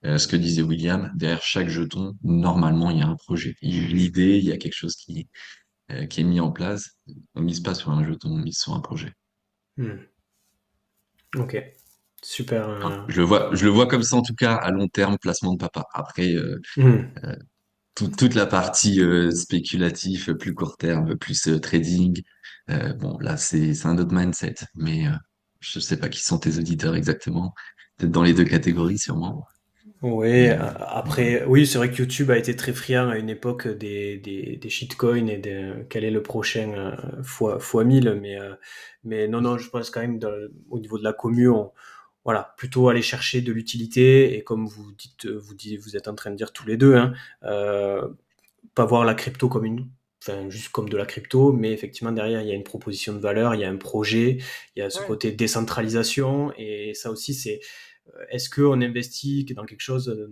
[SPEAKER 2] ce que disait William, derrière chaque jeton, normalement, il y a un projet. Il y a une idée, il y a quelque chose qui est mis en place. On mise pas sur un jeton, on mise sur un projet.
[SPEAKER 1] Hmm. Ok, super.
[SPEAKER 2] Enfin, je le vois comme ça, en tout cas, à long terme, placement de papa. Après,
[SPEAKER 1] Hmm.
[SPEAKER 2] toute la partie spéculatif, plus court terme, plus trading, bon, là, c'est un autre mindset. Mais je sais pas qui sont tes auditeurs exactement. Peut-être dans les deux catégories, sûrement.
[SPEAKER 1] Oui,
[SPEAKER 2] Mais voilà.
[SPEAKER 1] après, oui, c'est vrai que YouTube a été très friand à une époque des shitcoins et de quel est le prochain fois 1000, mais non, non, je pense quand même au niveau de la commu, voilà, plutôt aller chercher de l'utilité et comme vous êtes en train de dire tous les deux, hein, euh, pas voir la crypto juste comme de la crypto, mais effectivement derrière il y a une proposition de valeur, il y a un projet, il y a ce
[SPEAKER 3] Ouais.
[SPEAKER 1] côté décentralisation, et ça aussi c'est est-ce qu'on investit dans quelque chose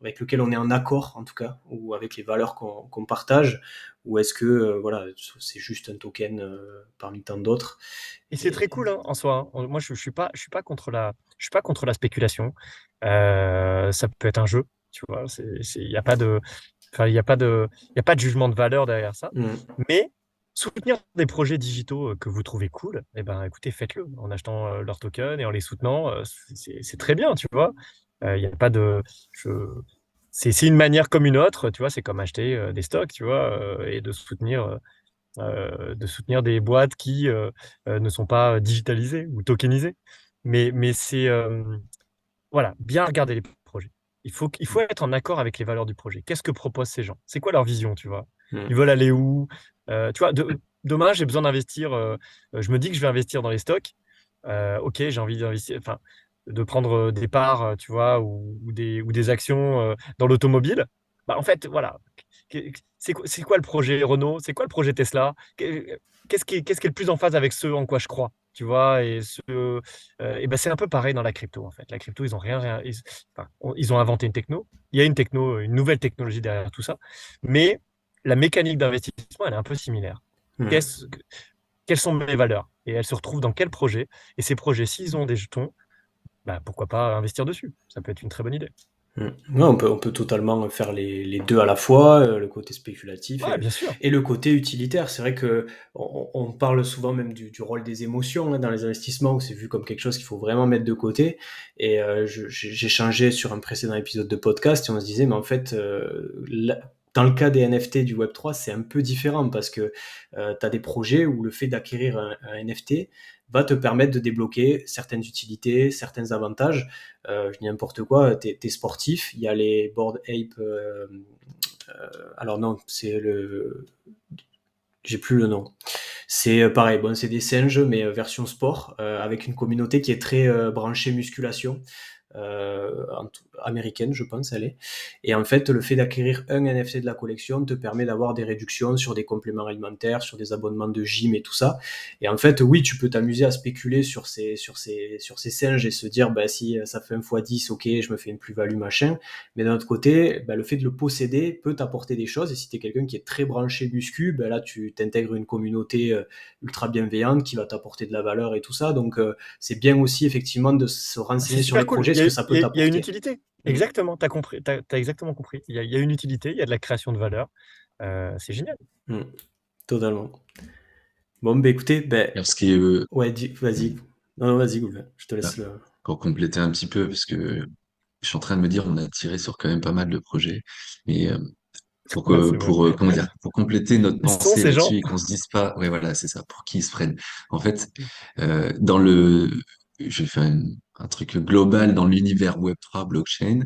[SPEAKER 1] avec lequel on est en accord en tout cas, ou avec les valeurs qu'on partage, ou est-ce que voilà, c'est juste un token parmi tant d'autres.
[SPEAKER 3] Et c'est très cool hein, en soi. Hein. Moi, je suis pas contre la spéculation. Ça peut être un jeu, tu vois. Il y a pas de, enfin, il y a pas de, il y a pas de jugement de valeur derrière ça. Mais soutenir des projets digitaux que vous trouvez cool, eh ben, écoutez, faites-le en achetant leurs tokens et en les soutenant. C'est très bien, tu vois. Il y a pas de, je- c'est une manière comme une autre, tu vois. C'est comme acheter des stocks, tu vois, et de soutenir des boîtes qui ne sont pas digitalisées ou tokenisées. Mais c'est voilà, bien regarder les projets. Il faut être en accord avec les valeurs du projet. Qu'est-ce que proposent ces gens? C'est quoi leur vision, tu vois? Ils veulent aller où? Tu vois, demain, j'ai besoin d'investir. Je me dis que je vais investir dans les stocks. Ok, j'ai envie d'investir, enfin, de prendre des parts, tu vois, ou des actions dans l'automobile. Bah, en fait, voilà. C'est quoi le projet Renault? C'est quoi le projet Tesla? Qu'est-ce qui est le plus en phase avec ce en quoi je crois? Tu vois, et ben c'est un peu pareil dans la crypto en fait. La crypto, ils ont ils ont inventé une techno. Il y a une techno, une nouvelle technologie derrière tout ça, mais la mécanique d'investissement, elle est un peu similaire. Qu'est-ce que- Quelles sont mes valeurs? Et elles se retrouvent dans quel projet? Et ces projets, s'ils ont des jetons, bah, pourquoi pas investir dessus? Ça peut être une très bonne idée.
[SPEAKER 1] Ouais, on peut totalement faire les deux à la fois, le côté spéculatif
[SPEAKER 3] Ouais, bien sûr.
[SPEAKER 1] et le côté utilitaire. C'est vrai que on parle souvent même du rôle des émotions hein, dans les investissements, où c'est vu comme quelque chose qu'il faut vraiment mettre de côté. Et j'échangeais sur un précédent épisode de podcast et on se disait, mais en fait, dans le cas des NFT du Web3, c'est un peu différent parce que tu as des projets où le fait d'acquérir un NFT va te permettre de débloquer certaines utilités, certains avantages. Je dis n'importe quoi, t'es sportif, il y a les Bored Ape, alors non, j'ai plus le nom. C'est pareil, bon, c'est des singes, mais version sport, avec une communauté qui est très branchée musculation, américaine, je pense, elle est. Et en fait, le fait d'acquérir un NFT de la collection te permet d'avoir des réductions sur des compléments alimentaires, sur des abonnements de gym et tout ça. Et en fait, oui, tu peux t'amuser à spéculer sur ces singes et se dire, bah, si ça fait 1 fois 10, ok, je me fais une plus-value, machin. Mais d'un autre côté, bah, le fait de le posséder peut t'apporter des choses. Et si tu es quelqu'un qui est très branché muscu, bah, là, tu t'intègres une communauté ultra bienveillante qui va t'apporter de la valeur et tout ça. Donc, c'est bien aussi, effectivement, de se renseigner
[SPEAKER 3] C'est
[SPEAKER 1] sur
[SPEAKER 3] super
[SPEAKER 1] les
[SPEAKER 3] cool.
[SPEAKER 1] projets, ce que ça peut
[SPEAKER 3] Il y a une
[SPEAKER 1] t'apporter.
[SPEAKER 3] utilité. Exactement, t'as compris, t'as exactement compris. Il y a une utilité, il y a de la création de valeur. C'est génial.
[SPEAKER 1] Totalement. Bon, bah écoutez, ben,
[SPEAKER 2] Alors, ce qui est,
[SPEAKER 1] ouais, vas-y. Non, non, vas-y, Goulven, je te
[SPEAKER 2] bah,
[SPEAKER 1] laisse le.
[SPEAKER 2] pour compléter un petit peu, parce que je suis en train de me dire, on a tiré sur quand même pas mal de projets, mais
[SPEAKER 3] Ouais, c'est vrai.
[SPEAKER 2] comment dire, pour compléter notre
[SPEAKER 3] Ils sont
[SPEAKER 2] pensée
[SPEAKER 3] ces gens.
[SPEAKER 2] là-dessus et qu'on se dise pas, ouais, voilà, c'est ça, pour qu'ils se freinent. En fait, dans le, je vais faire un truc global dans l'univers Web3 blockchain.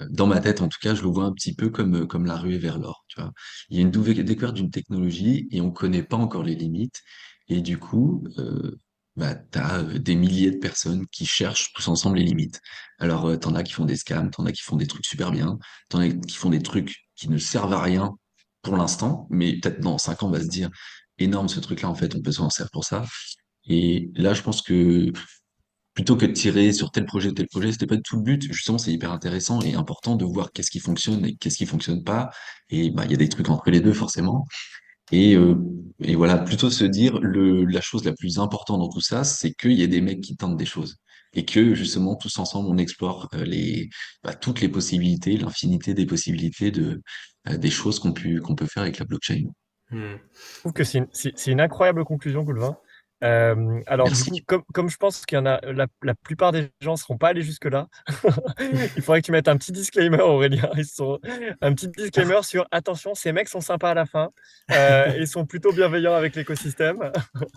[SPEAKER 2] Dans ma tête, en tout cas, je le vois un petit peu comme la ruée vers l'or, tu vois. Il y a une nouvelle découverte d'une technologie et on connaît pas encore les limites. Et du coup, bah, t'as des milliers de personnes qui cherchent tous ensemble les limites. Alors, t'en as qui font des scams, t'en as qui font des trucs super bien, t'en as qui font des trucs qui ne servent à rien pour l'instant, mais peut-être dans 5 ans, on va se dire, énorme ce truc-là, en fait, on peut s'en servir pour ça. Et là, je pense que plutôt que de tirer sur tel projet, c'était pas du tout le but. Justement, c'est hyper intéressant et important de voir qu'est-ce qui fonctionne et qu'est-ce qui fonctionne pas. Et bah, il y a des trucs entre les deux, forcément. Et, euh, et voilà, plutôt se dire la chose la plus importante dans tout ça, c'est qu'il y a des mecs qui tentent des choses. Et que justement, tous ensemble, on explore toutes les possibilités, l'infinité des possibilités des choses qu'on peut faire avec la blockchain.
[SPEAKER 1] Hmm.
[SPEAKER 3] Je trouve que c'est une incroyable conclusion, Goulvin. Alors, du coup,
[SPEAKER 2] Merci.
[SPEAKER 3] comme je pense qu'il y en a, la plupart des gens ne seront pas allés jusque-là, il faudrait que tu mettes un petit disclaimer, Aurélien. Un petit disclaimer sur attention, ces mecs sont sympas à la fin. Ils sont plutôt bienveillants avec l'écosystème.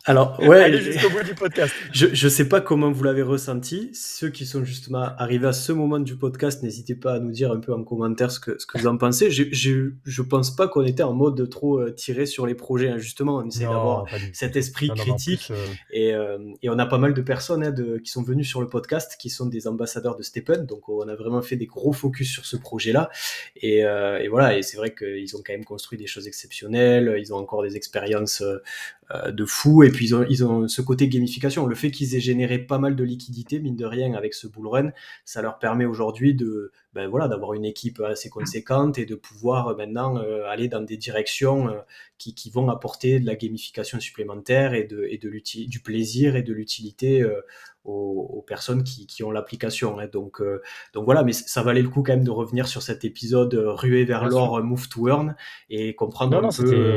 [SPEAKER 1] Alors,
[SPEAKER 3] Allez
[SPEAKER 1] ouais,
[SPEAKER 3] jusqu'au bout du podcast.
[SPEAKER 1] je sais pas comment vous l'avez ressenti. Ceux qui sont justement arrivés à ce moment du podcast, n'hésitez pas à nous dire un peu en commentaire ce que vous en pensez. Je pense pas qu'on était en mode trop tiré sur les projets, hein. Justement, on essaie d'avoir
[SPEAKER 3] Non, pas du
[SPEAKER 1] cet
[SPEAKER 3] tout.
[SPEAKER 1] esprit
[SPEAKER 3] Non, non, non, en
[SPEAKER 1] critique Et on a pas mal de personnes qui sont venues sur le podcast, qui sont des ambassadeurs de Stephen. Donc on a vraiment fait des gros focus sur ce projet-là. Et voilà, et c'est vrai qu'ils ont quand même construit des choses exceptionnelles. Ils ont encore des expériences de fou. Et puis ils ont ce côté gamification. Le fait qu'ils aient généré pas mal de liquidités, mine de rien, avec ce bull run, ça leur permet aujourd'hui d'avoir une équipe assez conséquente et de pouvoir maintenant aller dans des directions qui vont apporter de la gamification supplémentaire du plaisir et de l'utilité aux personnes qui ont l'application. Donc voilà, mais ça valait le coup quand même de revenir sur cet épisode rué vers
[SPEAKER 3] Bien sûr.
[SPEAKER 1] l'or, Move to Earn, et comprendre
[SPEAKER 3] Non,
[SPEAKER 1] un
[SPEAKER 3] c'était
[SPEAKER 1] peu.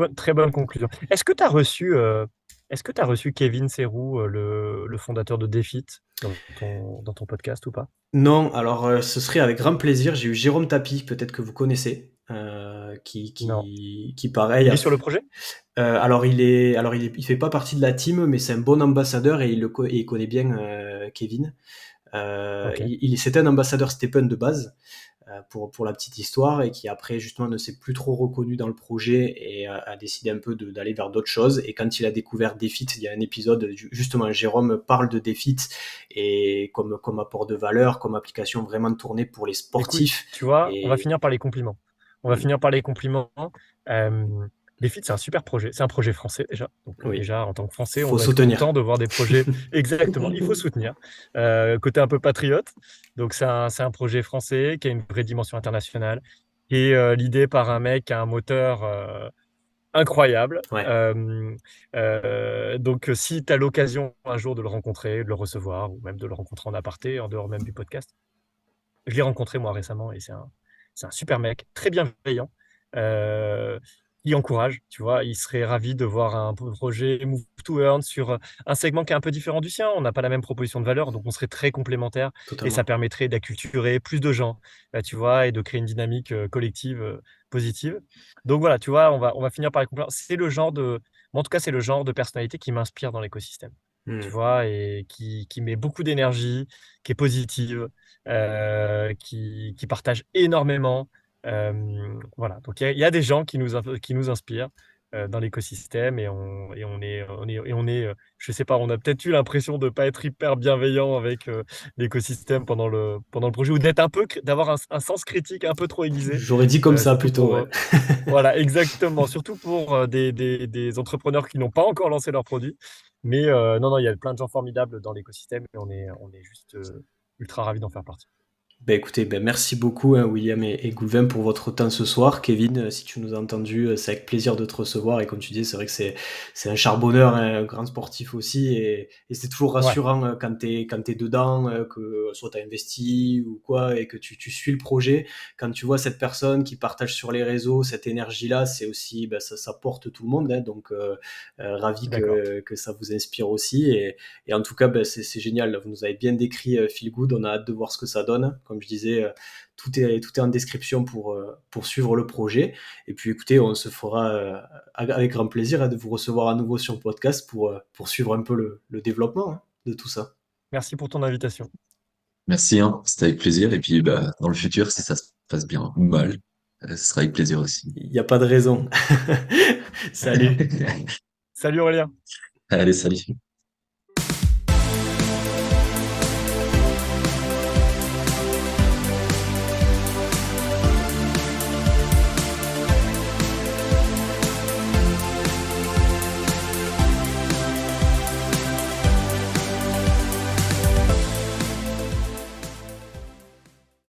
[SPEAKER 3] une très bonne conclusion. Est-ce que tu as reçu Kevin Serrou, le fondateur de Defit, dans ton podcast ou pas?
[SPEAKER 1] Non, alors ce serait avec grand plaisir. J'ai eu Jérôme Tapie, peut-être que vous connaissez,
[SPEAKER 3] Non.
[SPEAKER 1] qui pareil
[SPEAKER 3] Il est sur le projet?
[SPEAKER 1] il fait pas partie de la team, mais c'est un bon ambassadeur et il connaît bien Kevin.
[SPEAKER 3] Ok.
[SPEAKER 1] C'était un ambassadeur Stephen de base, pour la petite histoire, et qui après justement ne s'est plus trop reconnu dans le projet et a décidé un peu d'aller vers d'autres choses. Et quand il a découvert Defit, il y a un épisode, justement Jérôme parle de Defit et comme apport de valeur, comme application vraiment tournée pour les
[SPEAKER 3] Écoute,
[SPEAKER 1] sportifs.
[SPEAKER 3] tu vois, on va
[SPEAKER 1] Et
[SPEAKER 3] finir par les compliments. On va finir par les compliments. Defit, c'est un super projet. C'est un projet français déjà. Donc
[SPEAKER 1] oui,
[SPEAKER 3] déjà, en tant que Français, on
[SPEAKER 1] faut
[SPEAKER 3] doit être
[SPEAKER 1] soutenir.
[SPEAKER 3] content de voir des projets. Exactement, il faut soutenir. Côté un peu patriote. Donc c'est un projet français qui a une vraie dimension internationale, qui est l'idée par un mec qui a un moteur incroyable.
[SPEAKER 1] Ouais,
[SPEAKER 3] Donc si tu as l'occasion un jour de le rencontrer, de le recevoir, ou même de le rencontrer en aparté, en dehors même du podcast, je l'ai rencontré moi récemment et c'est un super mec, très bienveillant, euh, qui encourage, tu vois. Il serait ravi de voir un projet Move to Earn sur un segment qui est un peu différent du sien. On n'a pas la même proposition de valeur, donc on serait très complémentaires et ça
[SPEAKER 1] totalement.
[SPEAKER 3] permettrait d'acculturer plus de gens, tu vois, et de créer une dynamique collective positive. Donc voilà, tu vois, on va finir par les compléments. C'est le genre de, en tout cas, c'est le genre de personnalité qui m'inspire dans l'écosystème, tu
[SPEAKER 1] Hmm.
[SPEAKER 3] vois, et qui met beaucoup d'énergie, qui est positive, qui partagent énormément. Voilà, donc il y a des gens qui nous inspirent dans l'écosystème et je sais pas, on a peut-être eu l'impression de pas être hyper bienveillant avec l'écosystème pendant le projet ou d'être un peu, d'avoir un sens critique un peu trop aiguisé,
[SPEAKER 1] J'aurais dit comme ça
[SPEAKER 3] surtout
[SPEAKER 1] plutôt,
[SPEAKER 3] pour,
[SPEAKER 1] ouais.
[SPEAKER 3] voilà, exactement, surtout pour des entrepreneurs qui n'ont pas encore lancé leur produit. Mais non, il y a plein de gens formidables dans l'écosystème et on est juste ultra ravis d'en faire partie.
[SPEAKER 1] Écoutez, merci beaucoup, hein, William et Goulven, pour votre temps ce soir. Kevin, si tu nous as entendu, c'est avec plaisir de te recevoir. Et comme tu dis, c'est vrai que c'est un charbonneur, hein, un grand sportif aussi. Et c'est toujours
[SPEAKER 3] Ouais.
[SPEAKER 1] rassurant quand t'es dedans, que soit tu as investi ou quoi, et que tu suis le projet. Quand tu vois cette personne qui partage sur les réseaux cette énergie-là, c'est aussi, ça porte tout le monde. Hein, donc,
[SPEAKER 3] Je suis
[SPEAKER 1] ravi
[SPEAKER 3] d'accord.
[SPEAKER 1] que ça vous inspire aussi. Et en tout cas, c'est génial. Vous nous avez bien décrit Feel Good. On a hâte de voir ce que ça donne. Comme je disais, tout est en description pour suivre le projet. Et puis écoutez, on se fera avec grand plaisir, hein, de vous recevoir à nouveau sur le podcast pour suivre un peu le développement, hein, de tout ça.
[SPEAKER 3] Merci pour ton invitation.
[SPEAKER 2] Merci, hein, c'était avec plaisir. Et puis, bah, dans le futur, si ça se passe bien ou mal, ce sera avec plaisir aussi.
[SPEAKER 1] Il n'y a pas de raison. Salut.
[SPEAKER 3] Salut Aurélien.
[SPEAKER 2] Allez, salut.